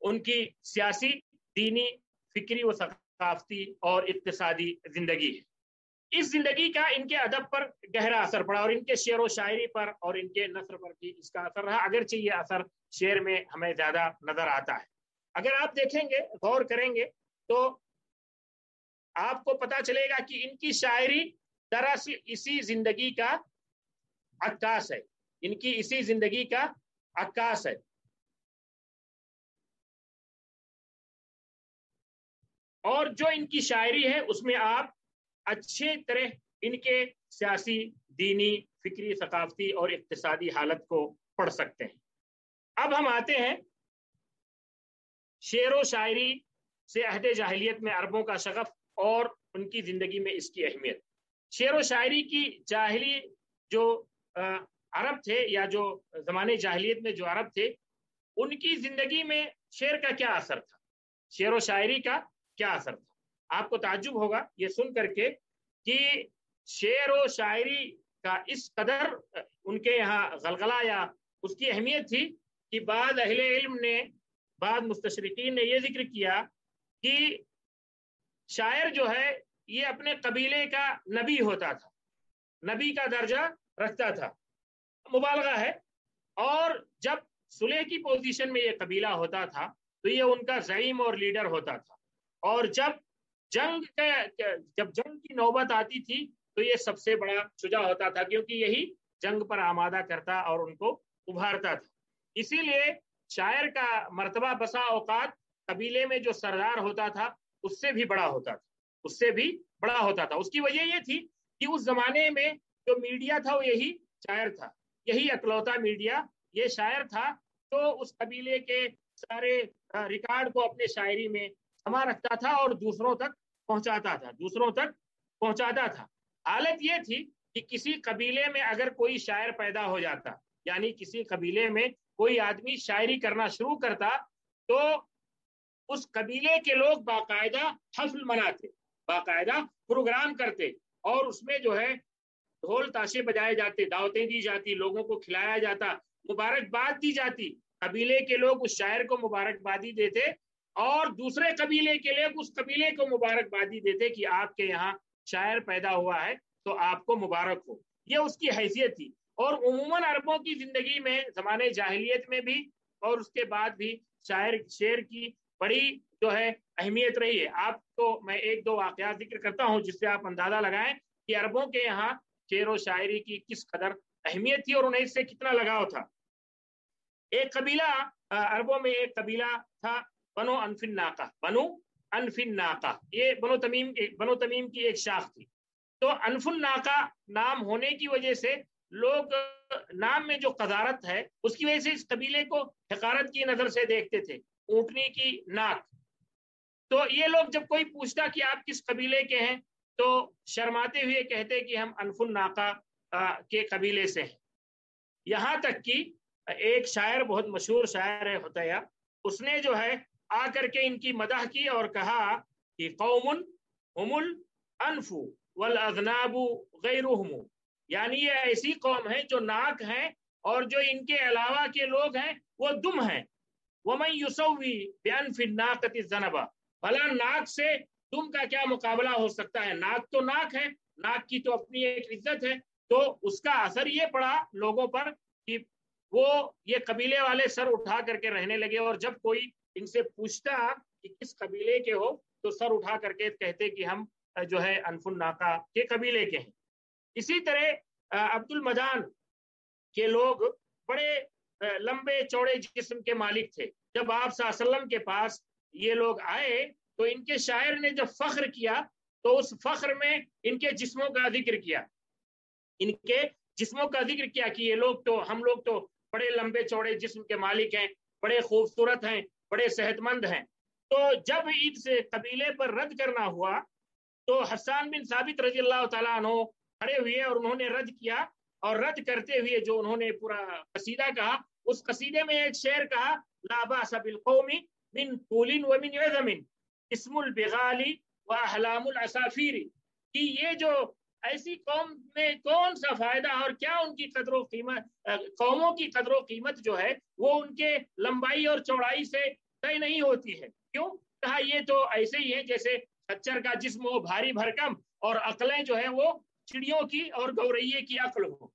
A: ان کی سیاسی، دینی، فکری و ثقافتی اور اقتصادی زندگی ہے. اس زندگی کا ان کے ادب پر گہرا اثر پڑا اور ان کے شعر و شاعری پر اور ان کے نثر پر بھی اس کا اثر رہا، اگرچہ یہ اثر شعر میں ہمیں زیادہ نظر آتا ہے. اگر آپ دیکھیں گے، غور کریں گے تو آپ کو پتا چلے گا کہ ان کی شاعری دراصل اسی زندگی کا عکاس ہے، ان کی اسی زندگی کا عکاس ہے. اور جو ان کی شاعری ہے اس میں آپ اچھے طرح ان کے سیاسی، دینی، فکری، ثقافتی اور اقتصادی حالت کو پڑھ سکتے ہیں. اب ہم آتے ہیں شعر و شاعری سے عہد جاہلیت میں عربوں کا شغف اور ان کی زندگی میں اس کی اہمیت. شعر و شاعری کی جاہلی جو عرب تھے یا جو زمانے جاہلیت میں جو عرب تھے، ان کی زندگی میں شعر کا کیا اثر تھا، شعر و شاعری کا کیا اثر تھا. آپ کو تعجب ہوگا یہ سن کر کے کہ شعر و شاعری کا اس قدر ان کے یہاں غلغلہ یا اس کی اہمیت تھی کہ بعض اہل علم نے، بعض مستشرقین نے یہ ذکر کیا کہ شاعر جو ہے یہ اپنے قبیلے کا نبی ہوتا تھا، نبی کا درجہ رکھتا تھا، مبالغہ ہے. اور جب صلح کی پوزیشن میں یہ قبیلہ ہوتا تھا تو یہ ان کا زعیم اور لیڈر ہوتا تھا. اور جب جنگ کی نوبت آتی تھی تو یہ سب سے بڑا شجاع ہوتا تھا، کیونکہ یہی جنگ پر آمادہ کرتا اور ان کو ابھارتا تھا. اسی لیے شاعر کا مرتبہ بسا اوقات قبیلے میں جو سردار ہوتا تھا اس سے بھی بڑا ہوتا تھا، اس سے بھی بڑا ہوتا تھا. اس کی وجہ یہ تھی کہ اس زمانے میں جو میڈیا تھا وہ یہی شاعر تھا، یہی اکلوتا میڈیا یہ شاعر تھا. تو اس قبیلے کے سارے ریکارڈ کو اپنے شاعری میں سما رکھتا تھا اور دوسروں تک پہنچاتا تھا. حالت یہ تھی کہ کسی قبیلے میں اگر کوئی شاعر پیدا ہو جاتا، یعنی کسی قبیلے میں کوئی آدمی شاعری کرنا شروع کرتا تو اس قبیلے کے لوگ باقاعدہ حفل مناتے، باقاعدہ پروگرام کرتے اور اس میں جو ہے ڈھول تاشے بجائے جاتے، دعوتیں دی جاتی، لوگوں کو کھلایا جاتا، مبارکباد دی جاتی. قبیلے کے لوگ اس شاعر کو مبارکبادی دیتے اور دوسرے قبیلے کے لوگ اس قبیلے کو مبارکبادی دیتے کہ آپ کے یہاں شاعر پیدا ہوا ہے تو آپ کو مبارک ہو. یہ اس کی حیثیت تھی. اور عموماً عربوں کی زندگی میں زمانے جاہلیت میں بھی اور اس کے بعد بھی شعر کی بڑی جو ہے اہمیت رہی ہے. آپ کو میں ایک دو واقعات ذکر کرتا ہوں جس سے آپ اندازہ لگائیں کہ عربوں کے یہاں شعر و شاعری کی کس قدر اہمیت تھی اور انہیں اس سے کتنا لگاؤ تھا. ایک قبیلہ عربوں میں ایک قبیلہ تھا بنو انف الناقہ. یہ بنو تمیم کی ایک شاخ تھی. تو انف الناقہ نام ہونے کی وجہ سے لوگ نام میں جو قذارت ہے اس کی وجہ سے اس قبیلے کو حقارت کی نظر سے دیکھتے تھے، اونٹنی کی ناک. تو یہ لوگ جب کوئی پوچھتا کہ آپ کس قبیلے کے ہیں تو شرماتے ہوئے کہتے کہ ہم انف الناقہ کے قبیلے سے ہیں. یہاں تک کہ ایک شاعر، بہت مشہور شاعر ہے حطیہ، اس نے جو ہے آ کر کے ان کی مدح کی اور کہا کہ قوم هم الانف والاذناب غیرهم، یعنی یہ ایسی قوم ہے جو ناک ہیں اور جو ان کے علاوہ کے لوگ ہیں وہ دم ہیں. ومن یسوی بانف الناقۃ الذنب، بھلا ناک سے دم کا کیا مقابلہ ہو سکتا ہے؟ ناک تو ناک ہے، ناک کی تو اپنی ایک عزت ہے. تو اس کا اثر یہ پڑا لوگوں پر کہ وہ یہ قبیلے والے سر اٹھا کر کے رہنے لگے، اور جب کوئی ان سے پوچھتا کہ کس قبیلے کے ہو تو سر اٹھا کر کے کہتے کہ ہم جو ہے انف الناقہ کے قبیلے کے ہیں. اسی طرح عبد المجان کے لوگ بڑے لمبے چوڑے جسم کے مالک تھے. جب آپ صلی اللہ علیہ وسلم کے پاس یہ لوگ آئے تو ان کے شاعر نے جب فخر کیا تو اس فخر میں ان کے جسموں کا ذکر کیا، ان کے جسموں کا ذکر کیا کہ یہ لوگ تو، ہم لوگ تو بڑے لمبے چوڑے جسم کے مالک ہیں، بڑے خوبصورت ہیں، بڑے صحت مند ہیں. تو جب عید سے قبیلے پر رد کرنا ہوا تو حسان بن ثابت رضی اللہ تعالیٰ عنہ کھڑے ہوئے اور انہوں نے رد کیا، اور رد کرتے ہوئے جو انہوں نے پورا قصیدہ کہا، اس قصیدے میں ایک شعر کہا لا باس بالقوم من طول ومن عظم اسم البغال واحلام العصافیر، کہ یہ جو ایسی قوم میں کون سا فائدہ اور کیا ان کی قدر و قیمت، قوموں کی قدر و قیمت جو ہے وہ ان کے لمبائی اور چوڑائی سے طے نہیں ہوتی ہے. کیوں؟ کہا یہ تو ایسے ہی ہے جیسے خچر کا جسم ہو بھاری بھرکم اور عقلیں جو ہے وہ چڑیوں کی اور گورئیے کی عقل ہو.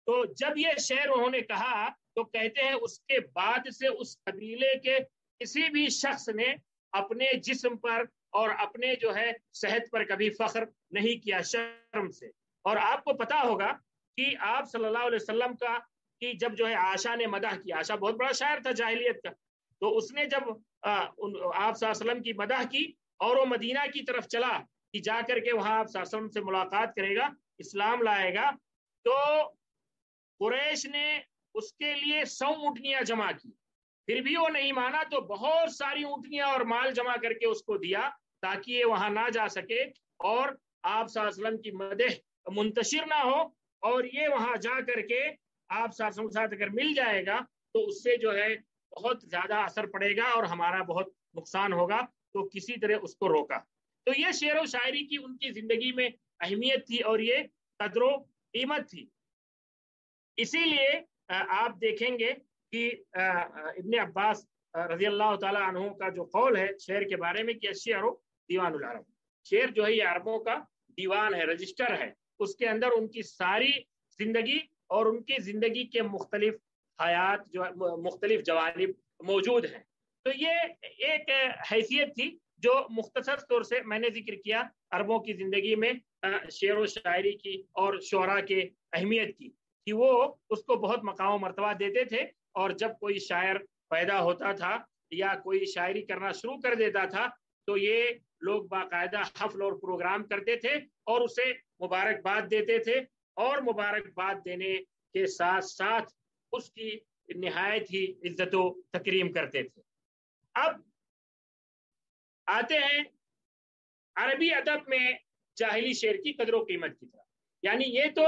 A: تو جب یہ شعر انہوں نے کہا تو کہتے ہیں اس کے بعد سے اس قبیلے کے کسی بھی شخص نے اپنے جسم پر اور اپنے جو ہے صحت پر کبھی فخر نہیں کیا شرم سے. اور آپ کو پتا ہوگا کہ آپ صلی اللہ علیہ وسلم کا کہ جب جو ہے عائشہ نے مدح کی، عائشہ بہت بڑا شاعر تھا جاہلیت کا، تو اس نے جب آپ صلی اللہ علیہ وسلم کی مدح کی اور وہ مدینہ کی طرف چلا کہ جا کر کے وہاں آپ صلی اللہ علیہ وسلم سے ملاقات کرے گا، اسلام لائے گا، تو قریش نے اس کے لیے 100 اونٹنیاں جمع کی، پھر بھی وہ نہیں مانا تو بہت ساری اونٹنیاں اور مال جمع کر کے اس کو دیا تاکہ یہ وہاں نہ جا سکے اور آپ صلی اللہ علیہ وسلم کی مدح منتشر نہ ہو، اور یہ وہاں جا کر کے آپ صلی اللہ علیہ وسلم کے ساتھ اگر مل جائے گا تو اس سے جو ہے بہت زیادہ اثر پڑے گا اور ہمارا بہت نقصان ہوگا، تو کسی طرح اس کو روکا. تو یہ شعر و شاعری کی ان کی زندگی میں اہمیت تھی اور یہ قدر و قیمت تھی. اسی لیے آپ دیکھیں گے کہ ابن عباس رضی اللہ تعالیٰ عنہ کا جو قول ہے شعر کے بارے میں کہ الشعر دیوان العرب، شعر جو ہے یہ عربوں کا دیوان ہے، رجسٹر ہے، اس کے اندر ان کی ساری زندگی اور ان کی زندگی کے مختلف حیات جو مختلف جوانب موجود ہیں. تو یہ ایک حیثیت تھی جو مختصر طور سے میں نے ذکر کیا عربوں کی زندگی میں شعر و شاعری کی اور شعراء کے اہمیت کی، کہ وہ اس کو بہت مقام و مرتبہ دیتے تھے، اور جب کوئی شاعر پیدا ہوتا تھا یا کوئی شاعری کرنا شروع کر دیتا تھا تو یہ لوگ باقاعدہ حفل اور پروگرام کرتے تھے اور اسے مبارکباد دیتے تھے، اور مبارکباد دینے کے ساتھ ساتھ اس کی نہایت ہی عزت و تکریم کرتے تھے. اب آتے ہیں عربی ادب میں جاہلی شعر کی قدر و قیمت کی طرف. یعنی یہ تو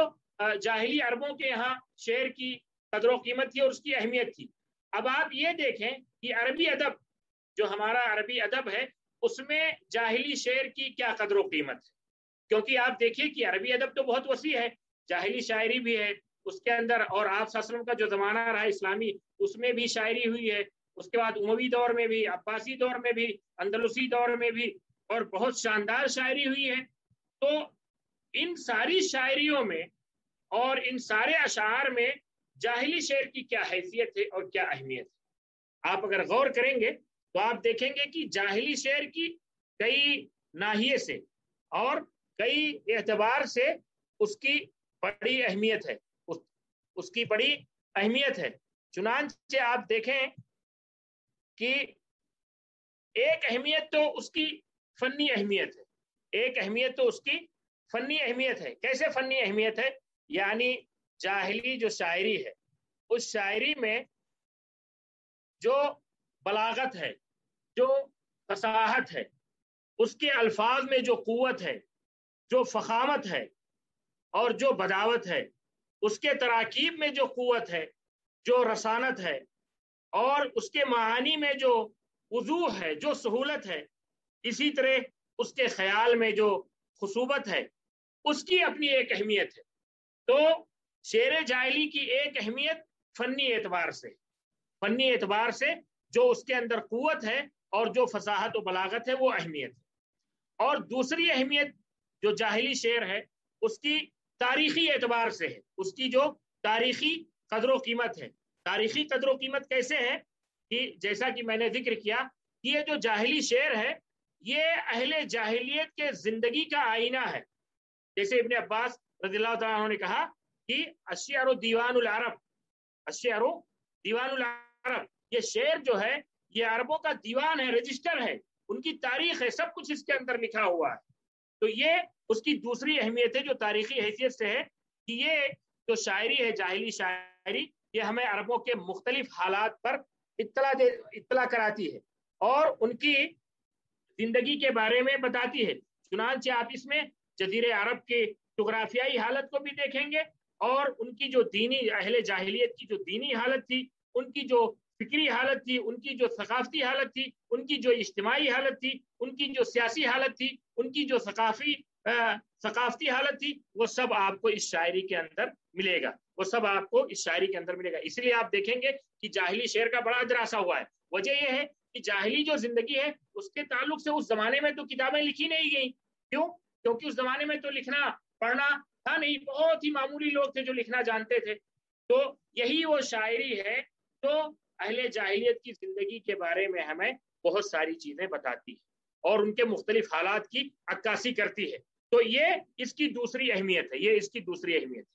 A: جاہلی عربوں کے یہاں شعر کی قدر و قیمت تھی اور اس کی اہمیت تھی. اب آپ یہ دیکھیں کہ عربی ادب جو ہمارا عربی ادب ہے اس میں جاہلی شعر کی کیا قدر و قیمت ہے، کیونکہ آپ دیکھیے کہ عربی ادب تو بہت وسیع ہے، جاہلی شاعری بھی ہے اس کے اندر، اور آپ صلی اللہ علیہ وسلم کا جو زمانہ رہا اسلامی اس میں بھی شاعری ہوئی ہے، اس کے بعد اموی دور میں بھی، عباسی دور میں بھی، اندلسی دور میں بھی، اور بہت شاندار شاعری ہوئی ہے. تو ان ساری شاعریوں میں اور ان سارے اشعار میں جاہلی شعر کی کیا حیثیت ہے اور کیا اہمیت ہے. آپ اگر غور کریں گے تو آپ دیکھیں گے کہ جاہلی شعر کی کئی ناحیے سے اور کئی اعتبار سے اس کی بڑی اہمیت ہے، اس کی بڑی اہمیت ہے. چنانچہ آپ دیکھیں کہ ایک اہمیت تو اس کی فنی اہمیت ہے، ایک اہمیت تو اس کی فنی اہمیت ہے. کیسے فنی اہمیت ہے؟ یعنی جاہلی جو شاعری ہے اس شاعری میں جو بلاغت ہے، جو فصاحت ہے، اس کے الفاظ میں جو قوت ہے، جو فخامت ہے اور جو بداوت ہے، اس کے تراکیب میں جو قوت ہے جو رسانت ہے اور اس کے معانی میں جو وضوح ہے، جو سہولت ہے، اسی طرح اس کے خیال میں جو خصوبت ہے، اس کی اپنی ایک اہمیت ہے۔ تو شعر جاہلی کی ایک اہمیت فنی اعتبار سے جو اس کے اندر قوت ہے اور جو فصاحت و بلاغت ہے وہ اہمیت ہے۔ اور دوسری اہمیت جو جاہلی شعر ہے اس کی تاریخی اعتبار سے ہے، اس کی جو تاریخی قدر و قیمت ہے۔ تاریخی قدر و قیمت کیسے ہے کہ جیسا کہ میں نے ذکر کیا کہ یہ جو جاہلی شعر ہے یہ اہل جاہلیت کے زندگی کا آئینہ ہے۔ جیسے ابن عباس رضی اللہ تعالیٰ عنہ نے کہا کہ الشعر دیوان العرب، الشعر دیوان العرب، یہ شعر جو ہے یہ عربوں کا دیوان ہے، رجسٹر ہے، ان کی تاریخ ہے، سب کچھ اس کے اندر لکھا ہوا ہے۔ تو یہ اس کی دوسری اہمیت ہے جو تاریخی حیثیت سے ہے کہ یہ جو شاعری ہے جاہلی شاعری یہ ہمیں عربوں کے مختلف حالات پر اطلاع کراتی ہے اور ان کی زندگی کے بارے میں بتاتی ہے۔ چنانچہ آپ اس میں جزیرے عرب کے جغرافیائی حالت کو بھی دیکھیں گے اور ان کی جو دینی اہل جاہلیت کی جو دینی حالت تھی، ان کی جو فکری حالت تھی، ان کی جو ثقافتی حالت تھی، ان کی جو اجتماعی حالت تھی، ان کی جو سیاسی حالت تھی، ان کی جو ثقافتی حالت تھی، وہ سب آپ کو اس شاعری کے اندر ملے گا، وہ سب آپ کو اس شاعری کے اندر ملے گا۔ اس لیے آپ دیکھیں گے کہ جاہلی شعر کا بڑا دراسہ ہوا ہے۔ وجہ یہ ہے کہ جاہلی جو زندگی ہے اس کے تعلق سے اس زمانے میں تو کتابیں لکھی نہیں گئی۔ کیوں؟ کیونکہ اس زمانے میں تو لکھنا پڑھنا تھا نہیں، بہت ہی معمولی لوگ تھے جو لکھنا جانتے تھے۔ تو یہی وہ شاعری ہے تو اہل جاہلیت کی زندگی کے بارے میں ہمیں بہت ساری چیزیں بتاتی ہے اور ان کے مختلف حالات کی عکاسی کرتی ہے۔ تو یہ اس کی دوسری اہمیت ہے، یہ اس کی دوسری اہمیت ہے۔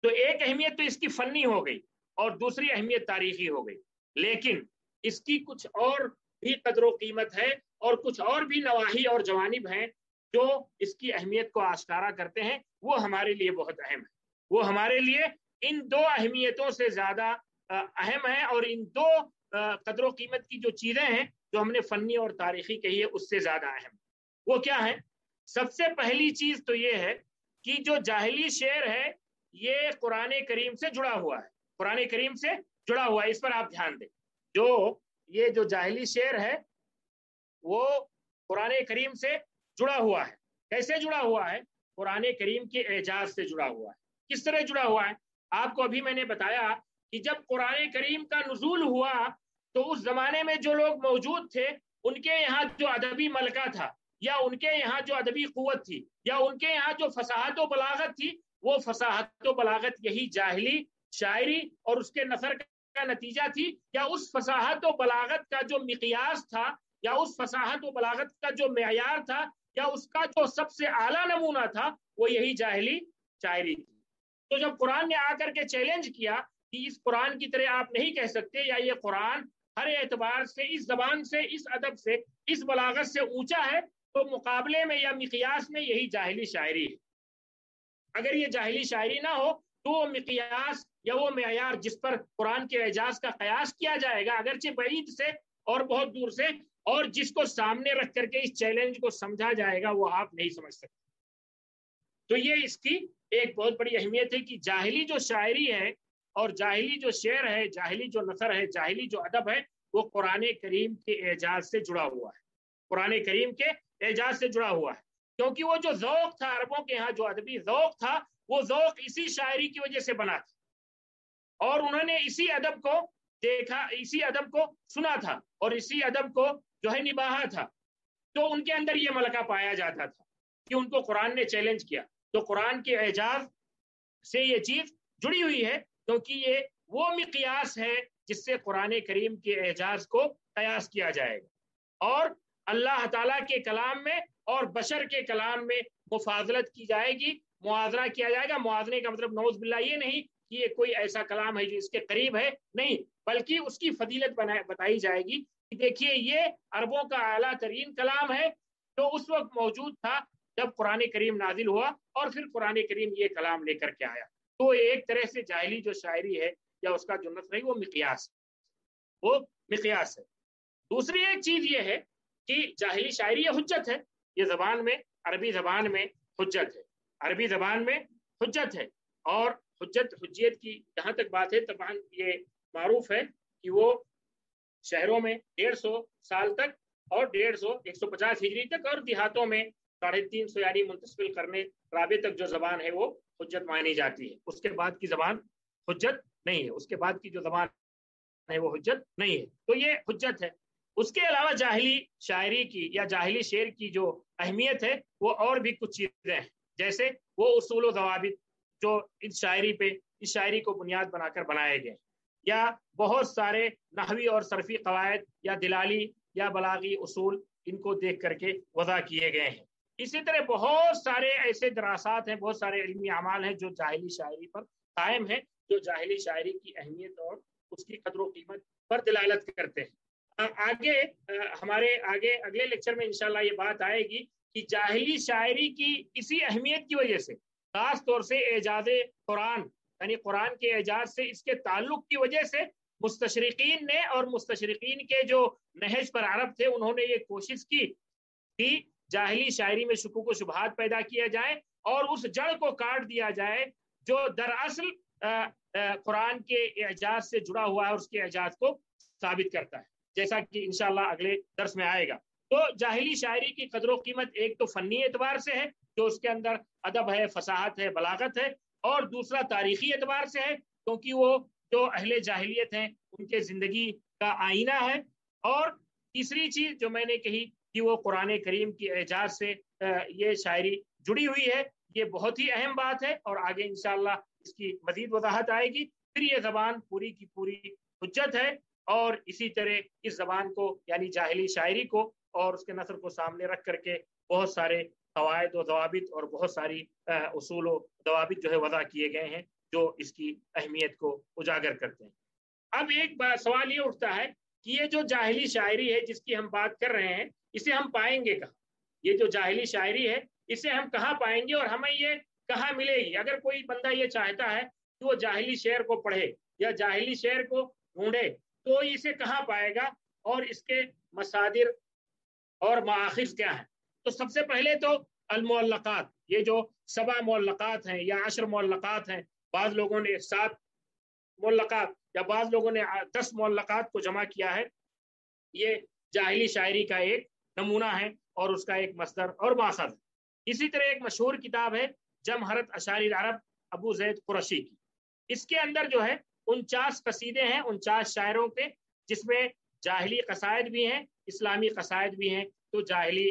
A: تو ایک اہمیت تو اس کی فنی ہو گئی اور دوسری اہمیت تاریخی ہو گئی، لیکن اس کی کچھ اور بھی قدر و قیمت ہے اور کچھ اور بھی نواحی اور جوانب ہیں جو اس کی اہمیت کو آشکارا کرتے ہیں، وہ ہمارے لیے بہت اہم ہے۔ وہ ہمارے لیے ان دو اہمیتوں سے زیادہ اہم ہے اور ان دو قدر و قیمت کی جو چیزیں ہیں جو ہم نے فنی اور تاریخی کہی ہے اس سے زیادہ اہم۔ وہ کیا ہے؟ سب سے پہلی چیز تو یہ ہے کہ جو جاہلی شعر ہے یہ قرآن کریم سے جڑا ہوا ہے، قرآن کریم سے جڑا ہوا ہے۔ اس پر آپ دھیان دیں، یہ جو جاہلی شعر ہے وہ قرآن کریم سے جڑا ہوا ہے۔ کیسے جڑا ہوا ہے؟ قرآن کریم کے اعجاز سے جڑا ہوا ہے۔ کس طرح جڑا ہوا ہے؟ آپ کو ابھی میں نے بتایا کہ جب قرآن کریم کا نزول ہوا تو اس زمانے میں جو لوگ موجود تھے ان کے یہاں جو ادبی ملکہ تھا یا ان کے یہاں جو ادبی قوت تھی یا ان کے یہاں جو فصاحت و بلاغت تھی، وہ فصاحت و بلاغت یہی جاہلی شاعری اور اس کے نثر کا نتیجہ تھی، یا اس فصاحت و بلاغت کا جو مقیاس تھا یا اس فصاحت و بلاغت کا جو معیار تھا یا اس کا جو سب سے اعلیٰ نمونہ تھا وہ یہی جاہلی شاعری تھی۔ تو جب قرآن نے آ کر کے چیلنج کیا کہ اس قرآن کی طرح آپ نہیں کہہ سکتے یا یہ قرآن ہر اعتبار سے اس زبان سے اس ادب سے اس بلاغت سے اونچا ہے، تو مقابلے میں یا مقیاس میں یہی جاہلی شاعری ہے۔ اگر یہ جاہلی شاعری نہ ہو تو وہ مقیاس یا وہ معیار جس پر قرآن کے اعجاز کا قیاس کیا جائے گا اگرچہ بعید سے اور بہت دور سے، اور جس کو سامنے رکھ کر کے اس چیلنج کو سمجھا جائے گا وہ آپ نہیں سمجھ سکتے۔ تو یہ اس کی ایک بہت بڑی اہمیت ہے کہ جاہلی جو شاعری ہے اور جاہلی جو شعر ہے، جاہلی جو نثر ہے، جاہلی جو ادب ہے، وہ قرآن کریم کے اعجاز سے جڑا ہوا ہے، قرآن کریم کے اعجاز سے جڑا ہوا ہے۔ کیونکہ وہ جو ذوق تھا عربوں کے ہاں، جو ادبی ذوق تھا، وہ ذوق اسی شاعری کی وجہ سے بنا تھا اور انہوں نے اسی ادب کو دیکھا، اسی ادب کو سنا تھا اور اسی ادب کو جو ہے نباہا تھا۔ تو ان کے اندر یہ ملکہ پایا جاتا تھا کہ ان کو قرآن نے چیلنج کیا۔ تو قرآن کے اعجاز سے یہ چیز جڑی ہوئی ہے کیونکہ یہ وہ مقیاس ہے جس سے قرآن کریم کے اعجاز کو قیاس کیا جائے گا، اور اللہ تعالیٰ کے کلام میں اور بشر کے کلام میں مفاضلت کی جائے گی، موازنہ کیا جائے گا۔ موازنے کا مطلب نعوذ باللہ یہ نہیں کہ یہ کوئی ایسا کلام ہے جو اس کے قریب ہے، نہیں، بلکہ اس کی فضیلت بتائی جائے گی کہ دیکھیے یہ عربوں کا اعلیٰ ترین کلام ہے جو اس وقت موجود تھا جب قرآن کریم نازل ہوا، اور پھر قرآن کریم یہ کلام لے کر کے آیا۔ تو ایک طرح سے جاہلی جو شاعری ہے یا اس کا جو نثر ہے وہ مقیاس ہے۔ دوسری ایک چیز یہ ہے کہ جاہلی شاعری یہ حجت ہے، یہ زبان میں، عربی زبان میں حجت ہے، عربی زبان میں حجت ہے۔ اور حجیت کی جہاں تک بات ہے طبعا یہ मारूफ है कि वो शहरों में 150 साल तक और 150 हिजरी तक और देहातों में 350 यानी मुंतसिल करने राबे तक जो जबान है वो हुज्जत मानी जाती है। उसके बाद की जबान हुज्जत नहीं है, उसके बाद की जो जबान है वो हुज्जत नहीं है, तो ये हुज्जत है। उसके अलावा जाहिली शायरी की या जाहिली शेर की जो अहमियत है वो और भी कुछ चीजें हैं, जैसे वो उसूल दवाबित जो इस शायरी को बुनियाद बनाकर बनाए गए, या बहुत सारे नहवी और सरफी कवायद या दिलाली या बलागी उसूल इनको देख करके वज़ा किए गए हैं। इसी तरह बहुत सारे ऐसे दरासात हैं, बहुत सारे इल्मी अमाल हैं जो जाहिली शायरी पर कायम है, जो जाहिली शायरी की अहमियत और उसकी कदर कीमत पर दिलालत करते हैं। आगे हमारे आगे अगले लेक्चर में इंशाल्लाह ये बात आएगी कि जाहिली शायरी की इसी अहमियत की वजह से, खास तौर से एजाज कुरान यानी कुरान के एजाज से इसके ताल्लुक की वजह से मुस्तशरिकीन ने और मुस्तशरिकीन के जो नहज पर अरब थे उन्होंने ये कोशिश की कि जाहिली शायरी में शुकूक व शुबहात पैदा किया जाए और उस जड़ को काट दिया जाए जो दरअसल कुरान के एजाज से जुड़ा हुआ है, उसके एजाज को साबित करता है, जैसा कि इंशाल्लाह अगले दर्स में आएगा। तो जाहिली शायरी की कदर कीमत एक तो फनी एतबार से है, जो उसके अंदर अदब है, फसाहत है, बलागत है, और दूसरा तारीखी एतबार से है क्योंकि वो जो अहले जाहिलियत हैं उनके जिंदगी का आईना है, और तीसरी चीज जो मैंने कही कि वो कुरान करीम की एजाज से ये शायरी जुड़ी हुई है, ये बहुत ही अहम बात है और आगे इंशाअल्लाह इसकी मजीद वजाहत आएगी। फिर ये जबान पूरी की पूरी हुज्जत है और इसी तरह इस जबान को यानी जाहिली शायरी को और उसके नसर को सामने रख करके बहुत सारे कवायद व दवाबित और बहुत सारी उसूल व दवाबित जो है वज़ा किए गए हैं जो इसकी अहमियत को उजागर करते हैं। अब एक सवाल ये उठता है कि ये जो जाहिली शायरी है जिसकी हम बात कर रहे हैं, इसे हम पाएंगे कहाँ? ये जो जाहिली शायरी है इसे हम कहाँ पाएंगे और हमें ये कहाँ मिलेगी? अगर कोई बंदा ये चाहता है कि वो जाहिली शेर को पढ़े या जाहिली शेर को ढूंढे तो इसे कहाँ पाएगा और इसके मसादिर और माखिर क्या है? तो सबसे पहले तो अल-मुअल्लक़ात, ये जो 7 मुअल्लक़ात हैं या 10 मुअल्लक़ात हैं, बाज़ लोगों ने 7 मुअल्लक़ात या बाज़ लोगों ने 10 मुअल्लक़ात को जमा किया है, ये जाहिली शायरी का एक नमूना है और उसका एक मस्दर और माखज़ है। इसी तरह एक मशहूर किताब है जमहरत अशारिल अरब अबू ज़ैद कुरैशी की, इसके अंदर जो है 49 कसीदे हैं 49 शायरों के, जिसमें जाहिली कसायद भी हैं, इस्लामी कसायद भी हैं। तो जाहिली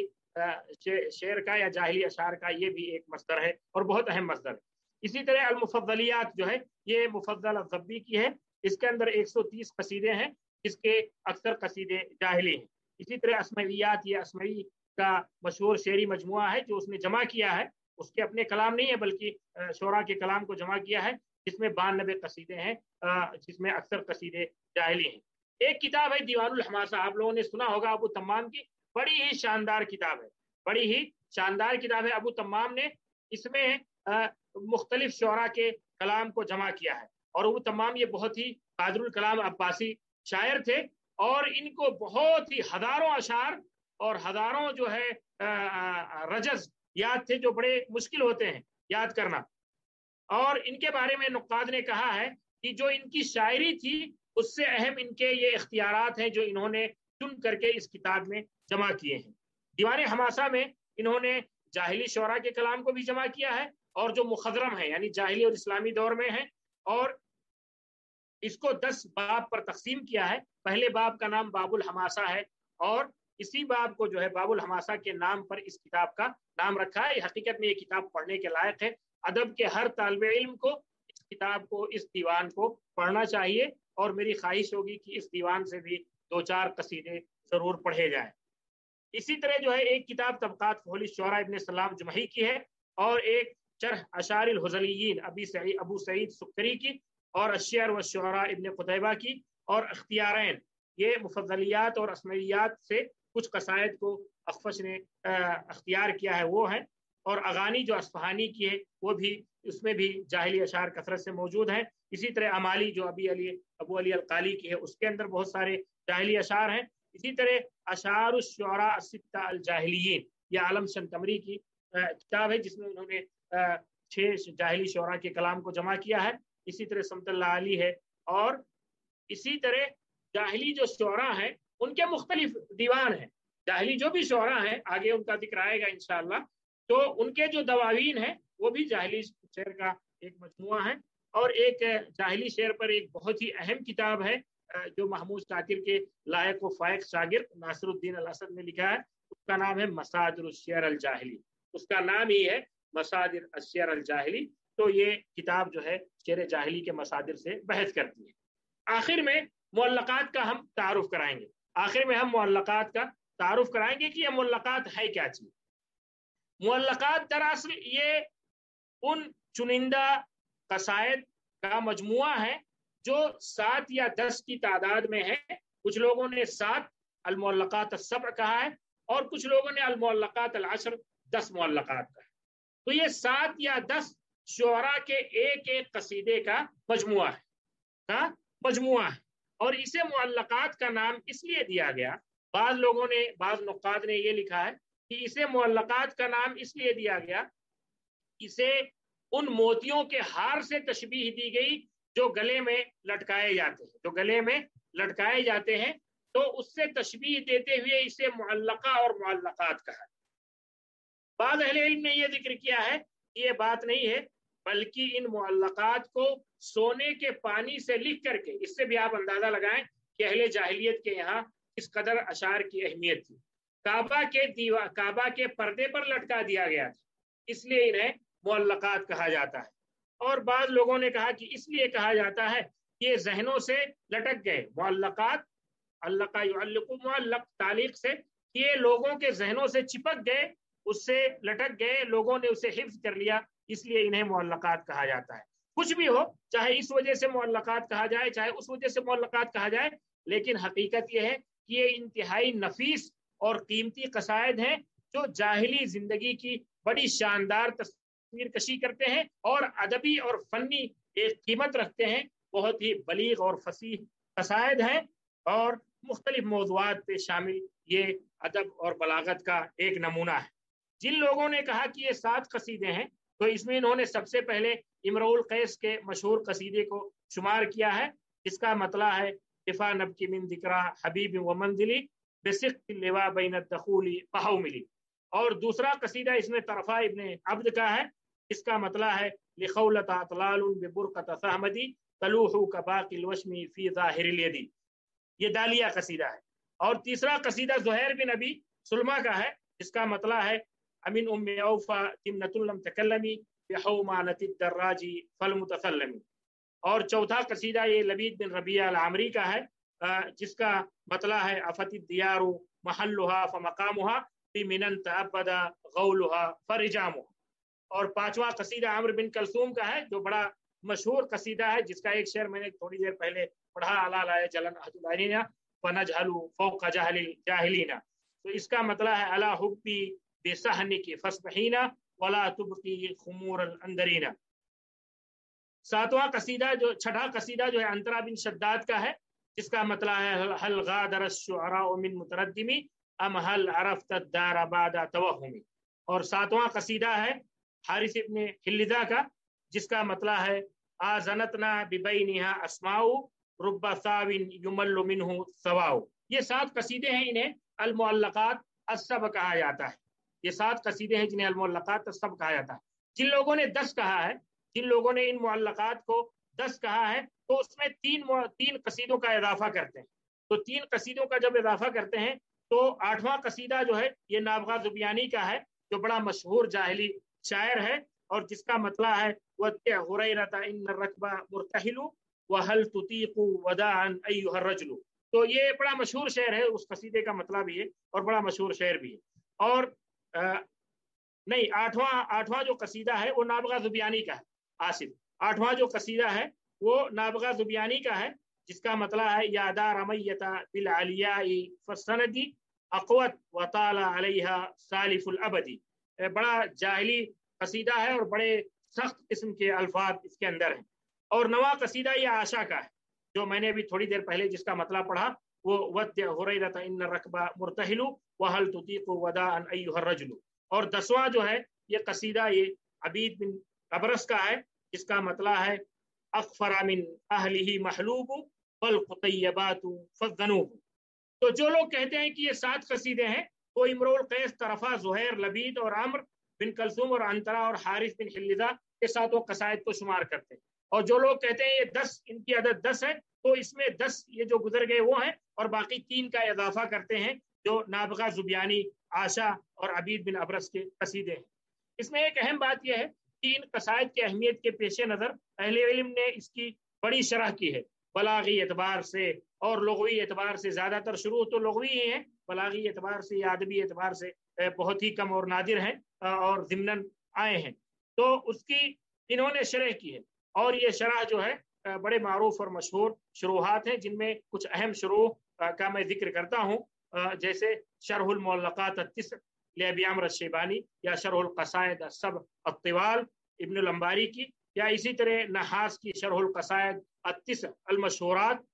A: शेर का या जाहिली अशार का ये भी एक मस्दर है और बहुत अहम मस्दर है। इसी तरह अल-मुफ़द्दलियात जो है ये मुफ़द्दल अज़्ज़बी की है, इसके अंदर 130 कसीदे हैं जिसके अक्सर कसीदे जाहिली हैं। इसी तरह अस्मवियात, ये अस्मवी का मशहूर शेरी मजमुआ है जो उसने जमा किया है, उसके अपने कलाम नहीं है बल्कि शोरा के कलाम को जमा किया है, जिसमें 92 कसीदे हैं, जिसमें अक्सर कसीदे जाहिली हैं। एक किताब है दीवानुल हमासा, आप लोगों ने सुना होगा, अबू तम्माम की, बड़ी ही शानदार किताब है, बड़ी ही शानदार किताब है। अबू तम्माम ने इसमें मुख्तलिफ शोरा के कलाम को जमा किया है और अबू तम्माम ये बहुत ही कादरुल कलाम अब्बासी शायर थे और इनको बहुत ही हजारों अशार और हजारों जो है रजज याद थे जो बड़े मुश्किल होते हैं याद करना। और इनके बारे में नुक्काद ने कहा है कि जो इनकी शायरी थी उससे अहम इनके ये इख्तियारात हैं जो इन्होंने चुन करके इस किताब में जमा किए हैं। दीवान हमासा में इन्होंने जाहिली शोरा के कलाम को भी जमा किया है और जो मुखदरम है यानी जाहिली और इस्लामी दौर में है, और इसको 10 बाब पर तकसीम किया है। पहले बाब का नाम बाबुल हमासा है और इसी बाब को जो है बाबुल हमासा के नाम पर इस किताब का नाम रखा है। हकीकत में ये किताब पढ़ने के लायक है, अदब के हर तालिब इल्म को इस किताब को, इस दीवान को पढ़ना चाहिए और मेरी ख्वाहिश होगी कि इस दीवान से भी 2-4 कसीदे जरूर पढ़े जाएं। इसी तरह जो है एक किताब तबकात फुहल शुअरा इब्न सलाम जुमही की है और एक चरह अशारिल हुज़लिय्यीन अबू सईद सुक्करी की और अश्शिअर व शुअरा इब्न कुतैबा की, और इख्तियारैन ये मुफद्दलियात और अस्मवियात से कुछ कसायद को अखफश ने अख्तियार किया है वो है, और अगानी जो अस्फहानी की है वो भी, उसमें भी जाहिली अशार कसरत से मौजूद हैं। इसी तरह अमाली जो अबू अली अल-काली की है उसके अंदर बहुत सारे जाहिली अशार हैं। इसी तरह अशार शुअरा अस्सित्ता अल-जाहिलिय्यीन, ये आलम शंतमरी की किताब है जिसमें उन्होंने 6 जाहिली शुअरा के कलाम को जमा किया है। इसी तरह समतुल्लाह अली है और اسی طرح جاہلی جو شعراء ہیں ان کے مختلف دیوان ہیں، جاہلی جو بھی شعراء ہیں آگے ان کا ذکر آئے گا انشاءاللہ، تو ان کے جو دواوین ہیں وہ بھی جاہلی شعر کا ایک مجموعہ ہے۔ اور ایک جاہلی شعر پر ایک بہت ہی اہم کتاب ہے جو محمود شاکر کے لائق و فائق شاگرد ناصر الدین الاسد نے لکھا ہے، اس کا نام ہے مصادر الشعر الجاہلی، اس کا نام ہی ہے مصادر الشعر الجاہلی۔ تو یہ کتاب جو ہے شعر جاہلی کے مصادر سے بحث کرتی ہے۔ آخر میں معلقات کا ہم تعارف کرائیں گے، آخر میں ہم معلقات کا تعارف کرائیں گے کہ یہ معلقات ہے کیا چیز۔ معلقات دراصل یہ ان چنندہ قصائد کا مجموعہ ہے جو 7 یا 10 کی تعداد میں ہے، کچھ لوگوں نے 7 المعلقات السبع کہا ہے اور کچھ لوگوں نے المعلقات العشر 10 معلقات کہا ہے۔ تو یہ 7 یا 10 شعراء کے ایک ایک قصیدے کا مجموعہ ہے اور اسے معلقات کا نام اس لیے دیا گیا، بعض نقاد نے یہ لکھا ہے کہ اسے معلقات کا نام اس لیے دیا گیا، اسے ان موتیوں کے ہار سے تشبیہ دی گئی جو گلے میں لٹکائے جاتے ہیں، تو اس سے تشبیہ دیتے ہوئے اسے معلقہ اور معلقات کہا۔ بعض اہل علم نے یہ ذکر کیا ہے کہ یہ بات نہیں ہے، بلکہ ان معلقات کو سونے کے پانی سے لکھ کر کے، اس سے بھی آپ اندازہ لگائیں کہ اہل جاہلیت کے یہاں کس قدر اشعار کی اہمیت تھی، کعبہ کے پردے پر لٹکا دیا گیا تھا، اس لیے انہیں معلقات کہا جاتا ہے۔ اور بعض لوگوں نے کہا کہ اس لیے کہا جاتا ہے کہ یہ ذہنوں سے لٹک گئے، معلقات علقہ یعلق معلق تعلیق سے، یہ لوگوں کے ذہنوں سے چپک گئے، اس سے لٹک گئے، لوگوں نے اسے حفظ کر لیا، اس لیے انہیں معلقات کہا جاتا ہے۔ کچھ بھی ہو، چاہے اس وجہ سے معلقات کہا جائے چاہے اس وجہ سے معلقات کہا جائے، لیکن حقیقت یہ ہے کہ یہ انتہائی نفیس اور قیمتی قصائد ہیں جو جاہلی زندگی کی بڑی شاندار تصویر کشی کرتے ہیں اور ادبی اور فنی ایک قیمت رکھتے ہیں، بہت ہی بلیغ اور فصیح قصائد ہیں اور مختلف موضوعات پہ شامل یہ ادب اور بلاغت کا ایک نمونہ ہے۔ جن لوگوں نے کہا کہ یہ 7 قصیدے ہیں، تو اس میں انہوں نے سب سے پہلے امرؤ القیس کے مشہور قصیدے کو شمار کیا ہے، جس کا مطلع ہے دفاع نبکی من ذکرہ حبیب و منزلی بسقط اللواء بین الدخول قحوملی، اور دوسرا قصیدہ اس میں طرفہ ابن عبد کا ہے، اس کا مطلع ہے لخولت اطلال ببرقت سہمدی تلوح کباقی الوشم فی ظاہر الیدی، یہ دالیہ قصیدہ ہے۔ اور تیسرا قصیدہ زہیر بن ابی سلمہ کا ہے، جس کا مطلع ہے امن ام اوفا تمنۃ لم تکلمی بحومانۃ الدراج فالمتسلمی، اور چوتھا قصیدہ یہ لبید بن ربیعہ العامری کا ہے، جس کا مطلع ہے افت الدیار محلها فمقامها بمنن تعبد غولها فرجامها، اور پانچواں قصیدہ عمرو بن کلثوم کا ہے جو بڑا مشہور قصیدہ ہے، جس کا ایک شعر میں نے تھوڑی دیر پہلے پڑھا، الا لا جلن احد العینین فنجهل فوق جهل الجاهلین، تو اس کا مطلع ہے الا حبی بصحنک فاصبحین ولا تبقی خمور الاندرین۔ چھٹا قصیدہ جو ہے انترا بن شداد کا ہے، جس کا مطلع ہے هل غادر الشعراء من متردمی ام هل عرفت الدار بعد توہمی، اور 7واں قصیدہ ہے حارث ابن حلزہ کا، جس کا مطلع ہے آزنتنا ببینها اسماء رب ثاو یمل منہ ثواء۔ یہ 7 قصیدے ہیں، انہیں المعلقات السبع کہا جاتا ہے، یہ 7 قصیدے ہیں جنہیں المعلقات السبع کہا جاتا ہے۔ جن لوگوں نے 10 کہا ہے، جن لوگوں نے ان معلقات کو 10 کہا ہے، تو اس میں 3 قصیدوں کا اضافہ کرتے ہیں، تو 3 قصیدوں کا جب اضافہ کرتے ہیں تو 8واں قصیدہ جو ہے یہ نابغہ ذبیانی کا ہے، جو بڑا مشہور جاہلی شاعر ہے، اور جس کا مطلع ہے وَاتِّعْ هُرَيْرَةَ إِنَّ الرَّكْبَ مُرْتَحِلُ وَهَلْ تُطِيقُ وَدَاعًا أَيُّهَا الرَّجُلُ، تو یہ بڑا مشہور شعر ہے، اس قصیدے کا مطلب بھی ہے اور بڑا مشہور شعر بھی ہے۔ اور نہیں، آٹھواں جو قصیدہ ہے وہ نابغہ ذبیانی کا ہے، آصف، 8واں جو قصیدہ ہے وہ نابغہ ذبیانی کا ہے، جس کا مطلب ہے یا دار میت بالعلیاء فالسندی اقوت وطال علیہا سالف الابدی، بڑا جاہلی قصیدہ ہے اور بڑے سخت قسم کے الفاظ اس کے اندر ہیں۔ اور 9واں قصیدہ یہ عاشا کا ہے، جو میں نے ابھی تھوڑی دیر پہلے جس کا مطلب پڑھا، وہ وَاتِّعْ هُرَيْرَةَ إِنَّ الرَّكْبَ مُرْتَحِلُ وَهَلْ تُطِيقُ وَدَاعًا أَيُّهَا الرَّجُلُ، اور 10واں جو ہے یہ قصیدہ یہ عبید بن ابرس کا ہے، جس کا مطلب ہے اغفر من اہلہ محلوب वल फज़्ज़नूहु। तो जो लोग कहते हैं कि ये 7 कसीदे हैं, वो इमरुल कैस, तरफा, ज़ुहैर, लबीद और अम्र बिन कलसूम और अंतरा और हारिस बिन हिल्लिदा के साथ वो कसायद को शुमार करते हैं। और जो लोग कहते हैं ये 10, इनकी अदद 10 है, तो इसमें 10 ये जो गुजर गए वो हैं, और बाकी 3 का इजाफा करते हैं जो नाबगा, जुबियानी, आशा और अबीद बिन अबरस के कसीदे हैं। इसमें एक अहम बात यह है कि इन कसायद की अहमियत के पेश नज़र अहले इल्म ने इसकी बड़ी शरह की है, बलागी एतबार से और लुग़वी एतबार से। ज़्यादातर शुरू तो लुग़वी ही हैं, बलागी एतबार से या अदबी एतबार से बहुत ही कम और नादिर हैं और ज़िम्नन आए हैं। तो उसकी इन्होंने शरह की है, और ये शरह जो है बड़े मारूफ और मशहूर शुरूहात हैं, जिनमें कुछ अहम शुरूह का मैं जिक्र करता हूँ, जैसे शरहुल मुअल्लक़ात अत्तिस्र लिअबी अम्र अश्शैबानी, या शरहुल क़साइद अस्सब अत्तिवाल इब्नुल अंबारी की, या इसी तरह नहास की शरहुल क़साइद अत्तिस्र अल मशहूरात,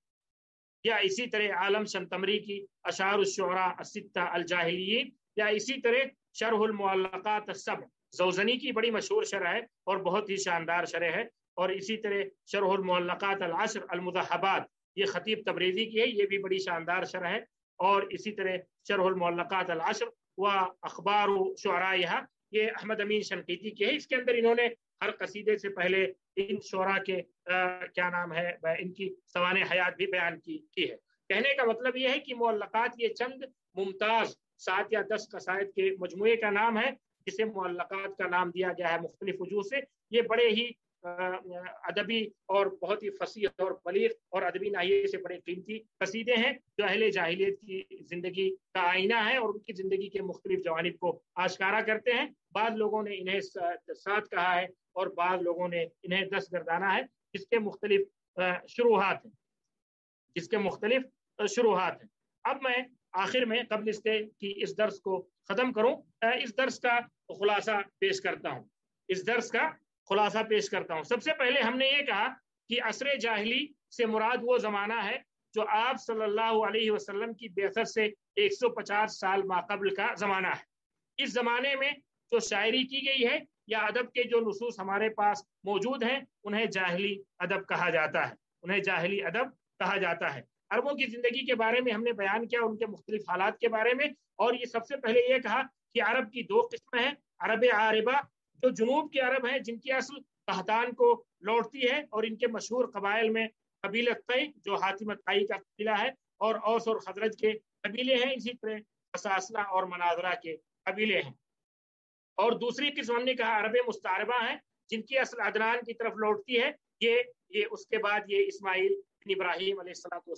A: या इसी तरह आलम शंतमरी की अशारुश शुअरा अस्सित्ता अल जाहिलिय्यीन, या इसी तरह शरहुल मुअल्लक़ात अस्सब ज़ौज़नी की बड़ी मशहूर शरह है और बहुत ही शानदार शरह है। और इसी तरह शरहुल मुअल्लक़ात अल अश्र अल मुज़हबात, ये खतीब तबरेज़ी की है, ये भी बड़ी शानदार शरह है। और इसी तरह शरहुल मुअल्लक़ात अल अश्र व अखबार शुअराइहा, ये अहमद अमीन शनक़ीती की है। इसके अंदर इन्होंने हर कसीदे से पहले इन शुअरा के क्या नाम है, इनकी सवाने हयात भी बयान की है। कहने का मतलब ये है कि मुअल्लक़ात ये चंद मुमताज़ 7 या 10 कसायद के मजमूए का नाम है, जिसे मुअल्लक़ात का नाम दिया गया है मुख्तलिफ वजूह से। ये बड़े ही अदबी और बहुत ही फसीह और बलीग और अदबी नाहिए से बड़े कीमती कसीदे हैं, जो अहले जाहिलियत की जिंदगी का आईना है और उनकी जिंदगी के मुख्तलिफ जवानिब को आश्कारा करते हैं। बाद लोगों ने इन्हें 7 कहा है और बाद लोगों ने इन्हें 10 गर्दाना है, जिसके मुख्तलिफ शुरूहात हैं, अब मैं आखिर में कबल इसके कि इस दर्स को ख़त्म करूं, इस दर्स का खुलासा पेश करता हूं। सबसे पहले हमने ये कहा कि असरे जाहिली से मुराद वो ज़माना है जो आप सल्लल्लाहु अलैहि वसल्लम की बेअसत से 150 साल माक़बल का ज़माना है। इस ज़माने में जो शायरी की गई है या अदब के जो नुसूस हमारे पास मौजूद हैं, उन्हें जाहिली अदब कहा जाता है। अरबों की ज़िंदगी के बारे में हमने बयान किया, उनके मुख्तलिफ हालात के बारे में, और ये सबसे पहले ये कहा कि अरब की 2 किस्में हैं। अरब आरिबा, जो जुनूब के अरब हैं, जिनकी असल कहतान को लौटती है, और इनके मशहूर कबाइल में कबीला तई, जो हातिम तई का कबीला है, और औस और खजरज के कबीले हैं, इसी तरह असासना और मनाजरा के कबीले हैं। और दूसरी किस्म हमने कहा अरब मुस्तारबा है, जिनकी असल अदनान की तरफ लौटती है। ये उसके बाद ये इस्माइल बिन इब्राहिम अलैहिस्सलाम की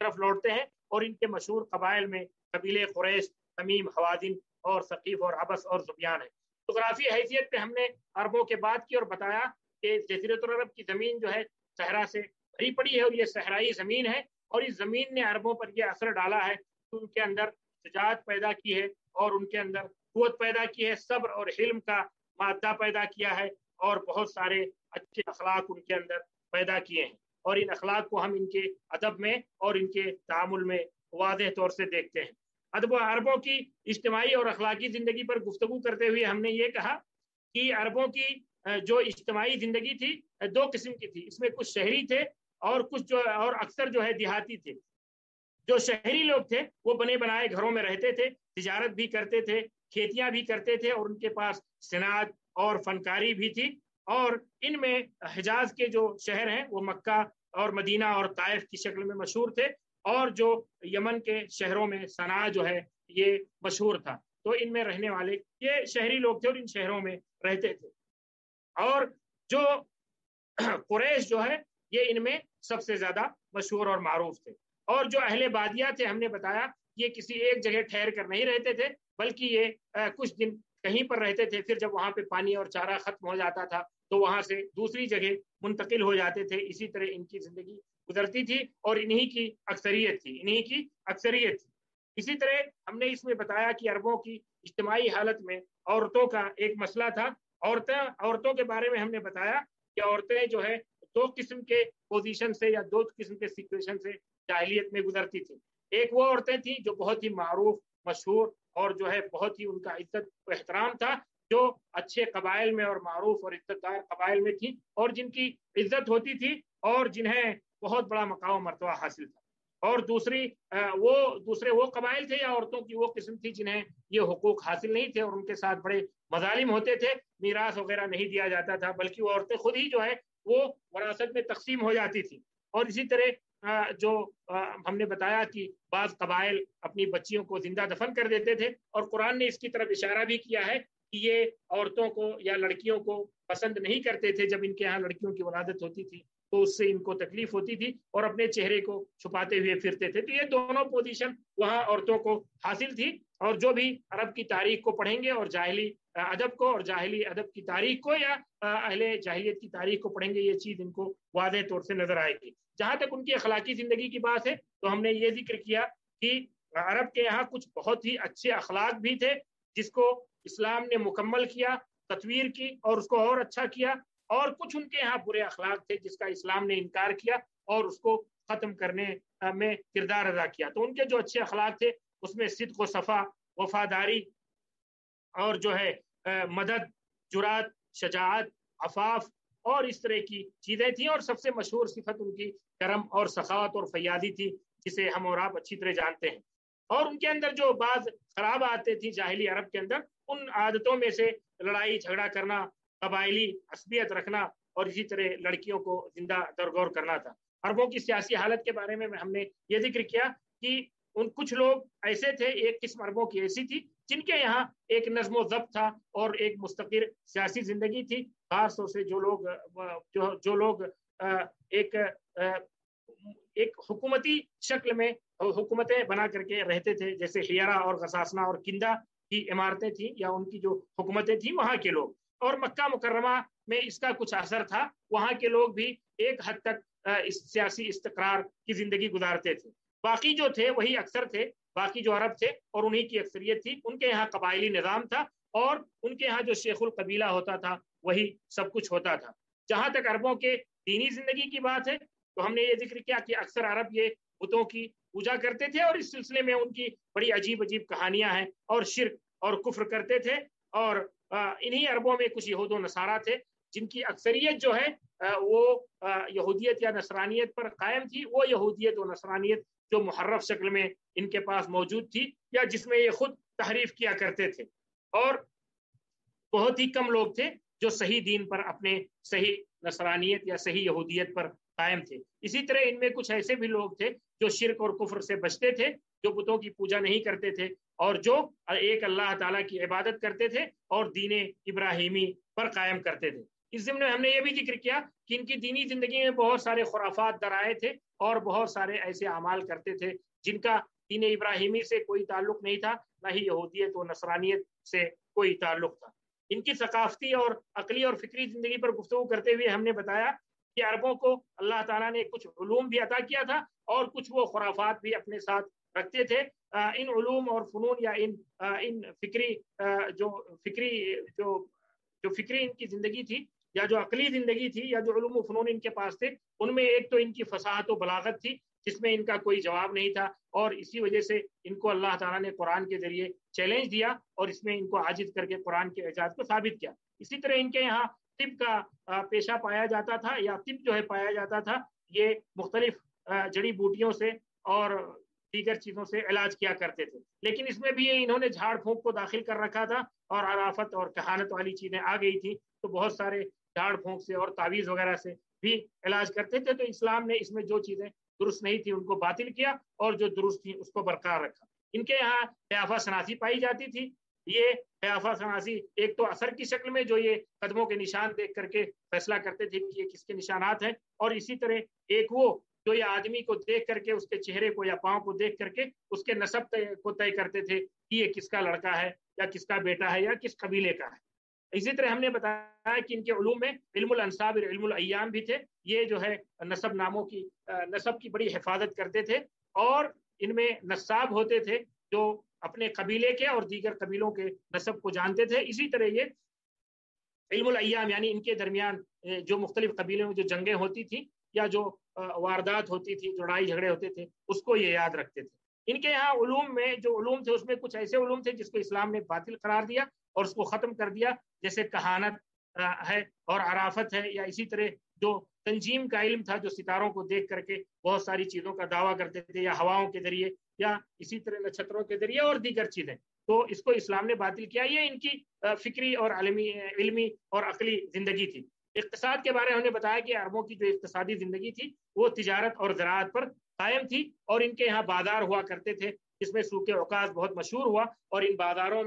A: तरफ लौटते हैं, और इनके मशहूर कबाइल में कबीले कुरैश, तमीम, हवाज़िन और सकीफ और अबस और ज़ुबियान है। जोग्राफी हैसियत पे हमने अरबों के बात की और बताया कि जज़ीरतुल अरब की ज़मीन जो है सहरा से भरी पड़ी है, और ये सहराई ज़मीन है, और इस ज़मीन ने अरबों पर यह असर डाला है कि उनके अंदर शुजाअत पैदा की है, और उनके अंदर क़ुव्वत पैदा की है, सब्र और हिल्म का मादा पैदा किया है, और बहुत सारे अच्छे अखलाक उनके अंदर पैदा किए हैं। और इन अखलाक को हम इनके अदब में और इनके तामुल में वाज़ेह तौर से देखते हैं। अरबों की इज्तिमाई और अखलाकी ज़िंदगी पर गुफ्तगू करते हुए हमने ये कहा कि अरबों की जो इज्तिमाई ज़िंदगी थी 2 किस्म की थी। इसमें कुछ शहरी थे और कुछ और अक्सर जो है देहाती थे। जो शहरी लोग थे वो बने बनाए घरों में रहते थे, तिजारत भी करते थे, खेतियां भी करते थे, और उनके पास सनात और फनकारी भी थी। और इनमें हिजाज के जो शहर हैं वो मक्का और मदीना और ताइफ की शक्ल में मशहूर थे, और जो यमन के शहरों में सना जो है ये मशहूर था। तो इनमें रहने वाले ये शहरी लोग थे और इन शहरों में रहते थे। और जो कुरैश जो है ये इनमें सबसे ज्यादा मशहूर और मारूफ थे। और जो अहले बादिया थे, हमने बताया ये किसी एक जगह ठहर कर नहीं रहते थे, बल्कि ये कुछ दिन कहीं पर रहते थे, फिर जब वहां पे पानी और चारा खत्म हो जाता था तो वहां से दूसरी जगह मुंतकिल हो जाते थे। इसी तरह इनकी जिंदगी गुजरती थी, और इन्हीं की अक्सरियत थी। इसी तरह हमने इसमें बताया कि अरबों की इज्तिमाई हालत में औरतों का एक मसला था। औरतों के बारे में हमने बताया कि औरतें जो है 2 किस्म के पोजीशन से या 2 किस्म के सिचुएशन से जाहिलियत में गुजरती थी। एक वो औरतें थी जो बहुत ही मारूफ, मशहूर और जो है बहुत ही उनका इज्जत व एहतराम था, जो अच्छे कबाइल में और मारूफ और इज्जतदार कबाइल में थी, और जिनकी इज्जत होती थी, और जिन्हें بہت بڑا مقام و مرتبہ حاصل تھا. اور دوسرے وہ قبائل تھے یا عورتوں کی وہ قسم تھی جنہیں یہ حقوق حاصل نہیں تھے اور ان کے ساتھ بڑے مظالم ہوتے تھے, میراث وغیرہ نہیں دیا جاتا تھا, بلکہ وہ عورتیں خود ہی جو ہے وہ وراثت میں تقسیم ہو جاتی تھی. اور اسی طرح جو ہم نے بتایا کہ بعض قبائل اپنی بچیوں کو زندہ دفن کر دیتے تھے, اور قرآن نے اس کی طرف اشارہ بھی کیا ہے کہ یہ عورتوں کو یا لڑکیوں کو پسند نہیں کرتے تھے. جب ان کے ہاں لڑکیوں کی ولادت ہوتی تھی تو اس سے ان کو تکلیف ہوتی تھی اور اپنے چہرے کو چھپاتے ہوئے پھرتے تھے. تو یہ دونوں پوزیشن وہاں عورتوں کو حاصل تھی. اور جو بھی عرب کی تاریخ کو پڑھیں گے اور جاہلی ادب کو اور جاہلی ادب کی تاریخ کو یا اہل جاہلیت کی تاریخ کو پڑھیں گے, یہ چیز ان کو واضح طور سے نظر آئے گی. جہاں تک ان کی اخلاقی زندگی کی بات ہے تو ہم نے یہ ذکر کیا کہ عرب کے یہاں کچھ بہت ہی اچھے اخلاق بھی تھے جس کو اسلام نے مکمل کیا, تطویر کی اور اس کو اور اچھا کیا, اور کچھ ان کے یہاں برے اخلاق تھے جس کا اسلام نے انکار کیا اور اس کو ختم کرنے میں کردار ادا کیا. تو ان کے جو اچھے اخلاق تھے اس میں صدق و صفا, وفاداری اور جو ہے مدد, جرات, شجاعت, عفاف اور اس طرح کی چیزیں تھیں. اور سب سے مشہور صفت ان کی کرم اور سخاوت اور فیاضی تھی جسے ہم اور آپ اچھی طرح جانتے ہیں. اور ان کے اندر جو بعض خراب عادتیں تھیں جاہلی عرب کے اندر, ان عادتوں میں سے لڑائی جھگڑا کرنا, قبائلی عصبیت رکھنا اور اسی طرح لڑکیوں کو زندہ درگور کرنا تھا. عربوں کی سیاسی حالت کے بارے میں ہم نے یہ ذکر کیا کہ ان کچھ لوگ ایسے تھے, ایک قسم عربوں کی ایسی تھی جن کے یہاں ایک نظم و ضبط تھا اور ایک مستقر سیاسی زندگی تھی. خاص طور سے جو لوگ ایک حکومتی شکل میں حکومتیں بنا کر کے رہتے تھے, جیسے حیرہ اور غساسنہ اور کندہ کی عمارتیں تھیں یا ان کی جو حکومتیں تھیں وہاں کے لوگ. اور مکہ مکرمہ میں اس کا کچھ اثر تھا, وہاں کے لوگ بھی ایک حد تک اس سیاسی استقرار کی زندگی گزارتے تھے. باقی جو تھے وہی اکثر تھے, باقی جو عرب تھے اور انہی کی اکثریت تھی, ان کے یہاں قبائلی نظام تھا اور ان کے یہاں جو شیخ القبیلہ ہوتا تھا وہی سب کچھ ہوتا تھا. جہاں تک عربوں کے دینی زندگی کی بات ہے تو ہم نے یہ ذکر کیا کہ اکثر عرب یہ بتوں کی پوجا کرتے تھے اور اس سلسلے میں ان کی بڑی عجیب عجیب کہانیاں ہیں اور شرک اور کفر کرتے تھے. اور انہی عربوں میں کچھ یہود و نصارہ تھے جن کی اکثریت جو ہے وہ یہودیت یا نصرانیت پر قائم تھی. وہ یہودیت و نصرانیت جو محرف شکل میں ان کے پاس موجود تھی یا جس میں یہ خود تحریف کیا کرتے تھے, اور بہت ہی کم لوگ تھے جو صحیح دین پر اپنے صحیح نصرانیت یا صحیح یہودیت پر قائم تھے. اسی طرح ان میں کچھ ایسے بھی لوگ تھے جو شرک اور کفر سے بچتے تھے, جو بتوں کی پوجا نہیں کرتے تھے اور جو ایک اللہ تعالیٰ کی عبادت کرتے تھے اور دین ابراہیمی پر قائم کرتے تھے. اس ضمن میں ہم نے یہ بھی ذکر کیا کہ ان کی دینی زندگی میں بہت سارے خرافات در آئے تھے اور بہت سارے ایسے اعمال کرتے تھے جن کا دین ابراہیمی سے کوئی تعلق نہیں تھا, نہ ہی یہودیت و نصرانیت سے کوئی تعلق تھا. ان کی ثقافتی اور عقلی اور فکری زندگی پر گفتگو کرتے ہوئے ہم نے بتایا کہ عربوں کو اللہ تعالیٰ نے کچھ علوم بھی عطا کیا تھا اور کچھ وہ خرافات بھی اپنے ساتھ رکھتے تھے. ان علوم اور فنون یا ان فکری ان کی زندگی تھی یا جو عقلی زندگی تھی یا جو علوم و فنون ان کے پاس تھے, ان میں ایک تو ان کی فصاحت و بلاغت تھی جس میں ان کا کوئی جواب نہیں تھا, اور اسی وجہ سے ان کو اللہ تعالیٰ نے قرآن کے ذریعے چیلنج دیا اور اس میں ان کو عاجز کر کے قرآن کے اعجاز کو ثابت کیا. اسی طرح ان کے یہاں طب کا پیشہ پایا جاتا تھا یا طب جو ہے پایا جاتا تھا, یہ مختلف جڑی بوٹیوں سے اور دیگر چیزوں سے علاج کیا کرتے تھے. لیکن اس میں بھی انہوں نے جھاڑ پھونک کو داخل کر رکھا تھا اور عرافت اور کہانت والی چیزیں آ گئی تھی, تو بہت سارے جھاڑ پھونک سے اور تعویذ وغیرہ سے بھی علاج کرتے تھے. تو اسلام نے اس میں جو چیزیں درست نہیں تھی ان کو باطل کیا اور جو درست تھی اس کو برقرار رکھا. ان کے یہاں قیافہ شناسی پائی جاتی تھی. یہ قیافہ شناسی ایک تو اثر کی شکل میں جو یہ قدموں کے نشان دیکھ کر کے فیصلہ کرتے تھے کہ یہ کس کے نشانات ہیں, اور اسی طرح ایک وہ جو یہ آدمی کو دیکھ کر کے اس کے چہرے کو یا پاؤں کو دیکھ کر کے اس کے نسب کو طے کرتے تھے کہ یہ کس کا لڑکا ہے یا کس کا بیٹا ہے یا کس قبیلے کا ہے. اسی طرح ہم نے بتایا کہ ان کے علوم میں علم الانساب اور علم الایام بھی تھے. یہ جو ہے نسب کی بڑی حفاظت کرتے تھے اور ان میں نساب ہوتے تھے جو اپنے قبیلے کے اور دیگر قبیلوں کے نسب کو جانتے تھے. اسی طرح یہ علم الایام یعنی ان کے درمیان جو مختلف قبیلوں میں جو جنگیں ہوتی تھیں یا جو واردات ہوتی تھی, جو لڑائی جھگڑے ہوتے تھے, اس کو یہ یاد رکھتے تھے. ان کے یہاں علوم میں جو علوم تھے اس میں کچھ ایسے علوم تھے جس کو اسلام نے باطل قرار دیا اور اس کو ختم کر دیا, جیسے کہانت ہے اور عرافت ہے, یا اسی طرح جو तंजीम का इल्म था, जो सितारों को देख करके बहुत सारी चीज़ों का दावा करते थे, या हवाओं के जरिए या इसी तरह नक्षत्रों के जरिए और दीगर चीज़ें। तो इसको इस्लाम ने बातिल किया। ये इनकी फिक्री और इल्मी और अकली ज़िंदगी थी। इक़्तिसाद के बारे में हमने बताया कि अरबों की जो इक़्तिसादी ज़िंदगी थी वो तिजारत और ज़राअत पर कायम थी, और इनके यहाँ बाज़ार हुआ करते थे, जिसमें सूक़े औकाज़ बहुत मशहूर हुआ। और इन बाज़ारों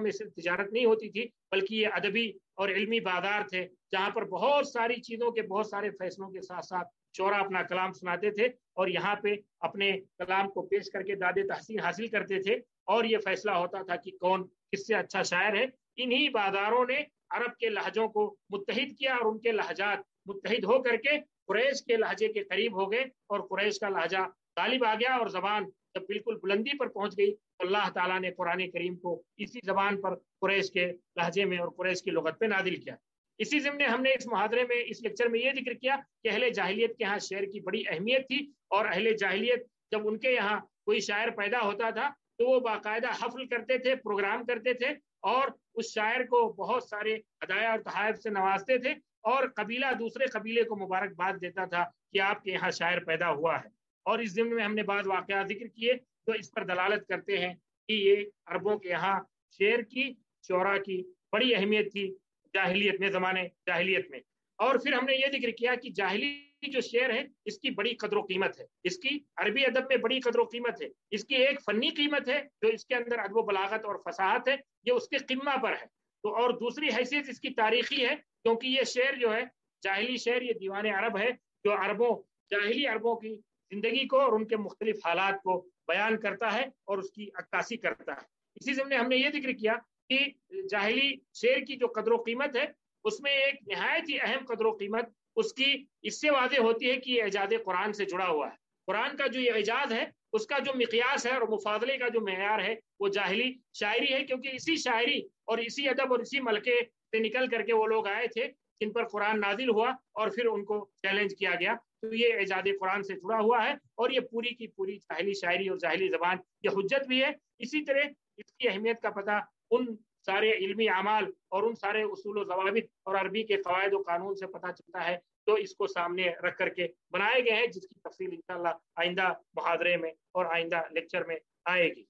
A: में सिर्फ तिजारत नहीं होती थी, बल्कि ये अदबी और इल्मी बाज़ार थे, जहाँ पर बहुत सारी चीज़ों के बहुत सारे फैसलों के साथ साथ शोरा अपना कलाम सुनाते थे, और यहाँ पे अपने कलाम को पेश करके दादे तहसीन हासिल करते थे, और ये फैसला होता था कि कौन किससे अच्छा शायर है। इन्हीं बाज़ारों ने अरब के लहजों को मुत्तहिद किया, और उनके लहजात मुत्तहिद हो करके कुरैश के लहजे के करीब हो गए, और कुरैश का लहजा गालिब आ गया, और जबान जब बिल्कुल बुलंदी पर पहुंच गई तो अल्लाह ताला ने कुरान करीम को इसी जबान पर कुरैश के लहजे में और कुरैश की लुगत पे नादिल किया। इसी ज़िम्न हमने इस मुहादरे में, इस लेक्चर में ये जिक्र किया कि अहले जाहिलियत के यहाँ शेर की बड़ी अहमियत थी, और अहले जाहिलियत जब उनके यहाँ कोई शायर पैदा होता था तो वो बाकायदा हफ्ल करते थे, प्रोग्राम करते थे, और उस शायर को बहुत सारे हदाया और तहाइफ से नवाजते थे, और कबीला दूसरे कबीले को मुबारकबाद देता था कि आपके यहाँ शायर पैदा हुआ है। और इस ज़िम्न में हमने बाद वाक़या जिक्र किए तो इस पर दलालत करते हैं कि ये अरबों के यहाँ शेर की, शोरा की बड़ी अहमियत थी जाहिलियत में, ज़माने जाहिलियत में। और फिर हमने ये जिक्र किया कि जाहिली जो शेर है इसकी बड़ी कदर कीमत है, इसकी अरबी अदब में बड़ी कदर कीमत है। इसकी एक फ़नी कीमत है जो इसके अंदर अदब बलागत और फसाहत है, ये उसके क़िम्मा पर है। तो और दूसरी हैसियत इसकी तारीख़ी है, क्योंकि ये शेर जो है जाहिली शेर, ये दीवान अरब है, जो जाहिली अरबों की ज़िंदगी को और उनके मुख्तलिफ हालात को बयान करता है और उसकी अक्कासी करता है। इसी ज़िम्न हमने ये जिक्र किया कि जाहिली शेर की जो कदर कीमत है उसमें एक नहायत ही अहम कदर कीमत उसकी इससे वाज़ेह होती है कि ये एजाज़ कुरान से जुड़ा हुआ है। कुरान का जो ये एजाज़ है उसका जो मिक़यास है और मुफादले का जो मेयार है वो जाहिली शायरी है, क्योंकि इसी शायरी और इसी अदब और इसी मलके से निकल करके वो लोग आए थे जिन पर कुरान नाजिल हुआ और फिर उनको चैलेंज किया गया। तो ये एजाज़ कुरान से जुड़ा हुआ है, और ये पूरी की पूरी जाहिली शायरी और जाहिली ज़बान ये हुज्जत भी है। इसी तरह इसकी अहमियत का पता उन सारे इल्मी अमाल और उन सारे उसूल ज़वाबित और अरबी के क़वायद व कानून से पता चलता है, तो इसको सामने रख करके बनाए गए हैं, जिसकी तफसील इंशाअल्लाह आइंदा मुहादरे में और आइंदा लेक्चर में आएगी।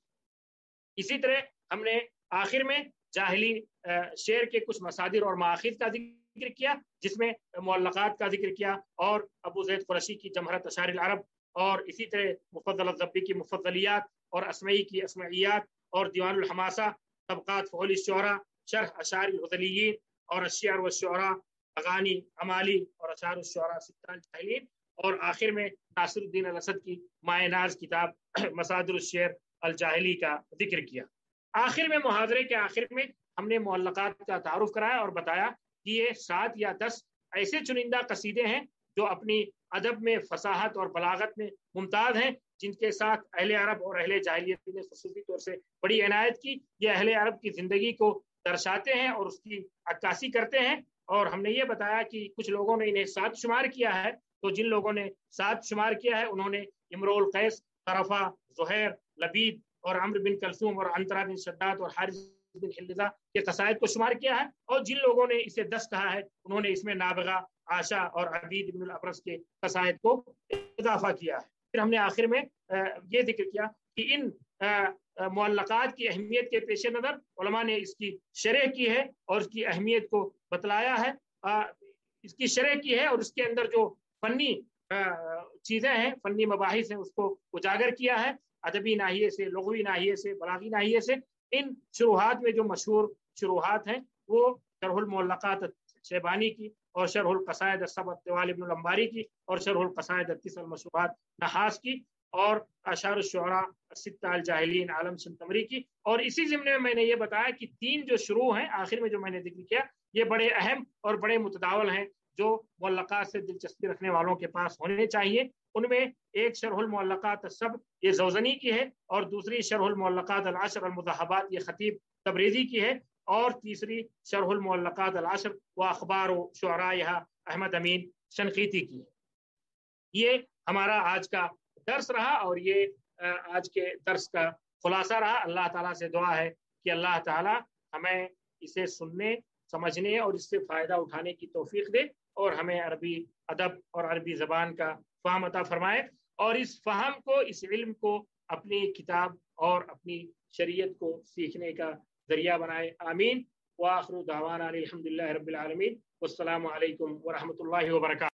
A: इसी तरह हमने आखिर में जाहिली शेर के कुछ मसादिर और माखिज़ का जिक्र किया, जिसमें मुअल्लक़ात का जिक्र किया, और अबू ज़ैद क़ुरैशी की जमहरत अशारिल अरब, और इसी तरह मुफ़द्दल अज़्ज़बी की मुफ़द्दलियात, और अस्मई की अस्मइयात, और दीवानुल हमासा, तबक़ात फ़ुहुल शुअरा, शरह अशारिल हुज़लिय्यीन, और अश्शिअर व शुअरा, अगानी अमाली, और अशारुल शुअरा सित्ताल जाहिलीन, और आखिर में नासिरुद्दीन अल-असद की माए-नाज़ किताब मसादिरुश शेर अल जाहिली का जिक्र किया। आखिर में, मुहादरे के आखिर में हमने मुअल्लक़ात का तारुफ कराया और बताया कि ये 7 या 10 ऐसे चुनिंदा कसीदे हैं जो अपनी अदब में फसाहत और बलागत में मुमताज़ हैं, जिनके साथ अहले अरब और अहले जाहिलियत ने ख़ुसूसी तौर से बड़ी इनायत की। ये अहले अरब की ज़िंदगी को दर्शाते हैं और उसकी अक्कासी करते हैं। और हमने ये बताया कि कुछ लोगों ने इन्हें 7 शुमार किया है, तो जिन लोगों ने 7 शुमार किया है उन्होंने इमरुल कैस, तरफ़ा, ज़ुहैर, लबीद और अम्र बिन कलसूम और अंतरा बिन शद्दाद और हारिस बिन हिल्ज़ा के कसायद को शुमार किया है, और जिन लोगों ने इसे 10 कहा है उन्होंने इसमें नाबगा, आशा और अबीद इब्न अल-अबरस के कसायद को इजाफा किया है। फिर हमने आखिर में ये जिक्र किया कि इन मुअल्लक़ात की अहमियत के पेश नज़र उलमा ने इसकी शरह की है और इसकी अहमियत को बतलाया है, इसकी शरह की है, और इसके अंदर जो फ़नी चीज़ें हैं, फ़नी मबाहिस हैं, उसको उजागर किया है, अदबी नाहिए से, लुग़वी नाहिए से, बलागी नाहिए से। इन शुरूहात में जो मशहूर शुरूहात हैं वो शरहुल मुअल्लक़ात शेबानी की, और शरहुल क़साइद अस्सब तिवाल इब्न अल-अंबारी की, और शरहुल क़साइद अत्तिस अल-मशहूरात नहास की, और अशारुश शुअरा सित्ता अल जाहिलीन आलम शमतमरी की। और इसी ज़िम्ने में मैंने ये बताया कि 3 जो शुरू हैं आखिर में जो मैंने जिक्र किया, ये बड़े अहम और बड़े मुतदावल हैं जो मुअल्लक़ात से दिलचस्पी रखने वालों के पास होने चाहिए। उनमें एक शरहुल मुअल्लक़ात अस्सब ये ज़ौज़नी की है, और दूसरी शरहुल मुअल्लक़ात अल-अशर अल-मुज़हबात ये ख़तीब तबरेज़ी की है, और तीसरी शरहुल मुअल्लक़ात अल-अशर व अख़बार व शुअराइहा अहमद अमीन शनक़ीती की है। ये हमारा आज का दर्स रहा, और ये आज के दर्स का खुलासा रहा। अल्लाह ताला से दुआ है कि अल्लाह ताला हमें इसे सुनने, समझने और इससे फ़ायदा उठाने की तौफ़ीक़ दे, اور ہمیں عربی ادب اور عربی زبان کا فہم عطا فرمائے، اور اس فہم کو، اس علم کو اپنی کتاب اور اپنی شریعت کو سیکھنے کا ذریعہ بنائے، آمین۔ وآخر دعوانا الحمدللہ رب العالمین، والسلام علیکم ورحمۃ اللہ وبرکاتہ۔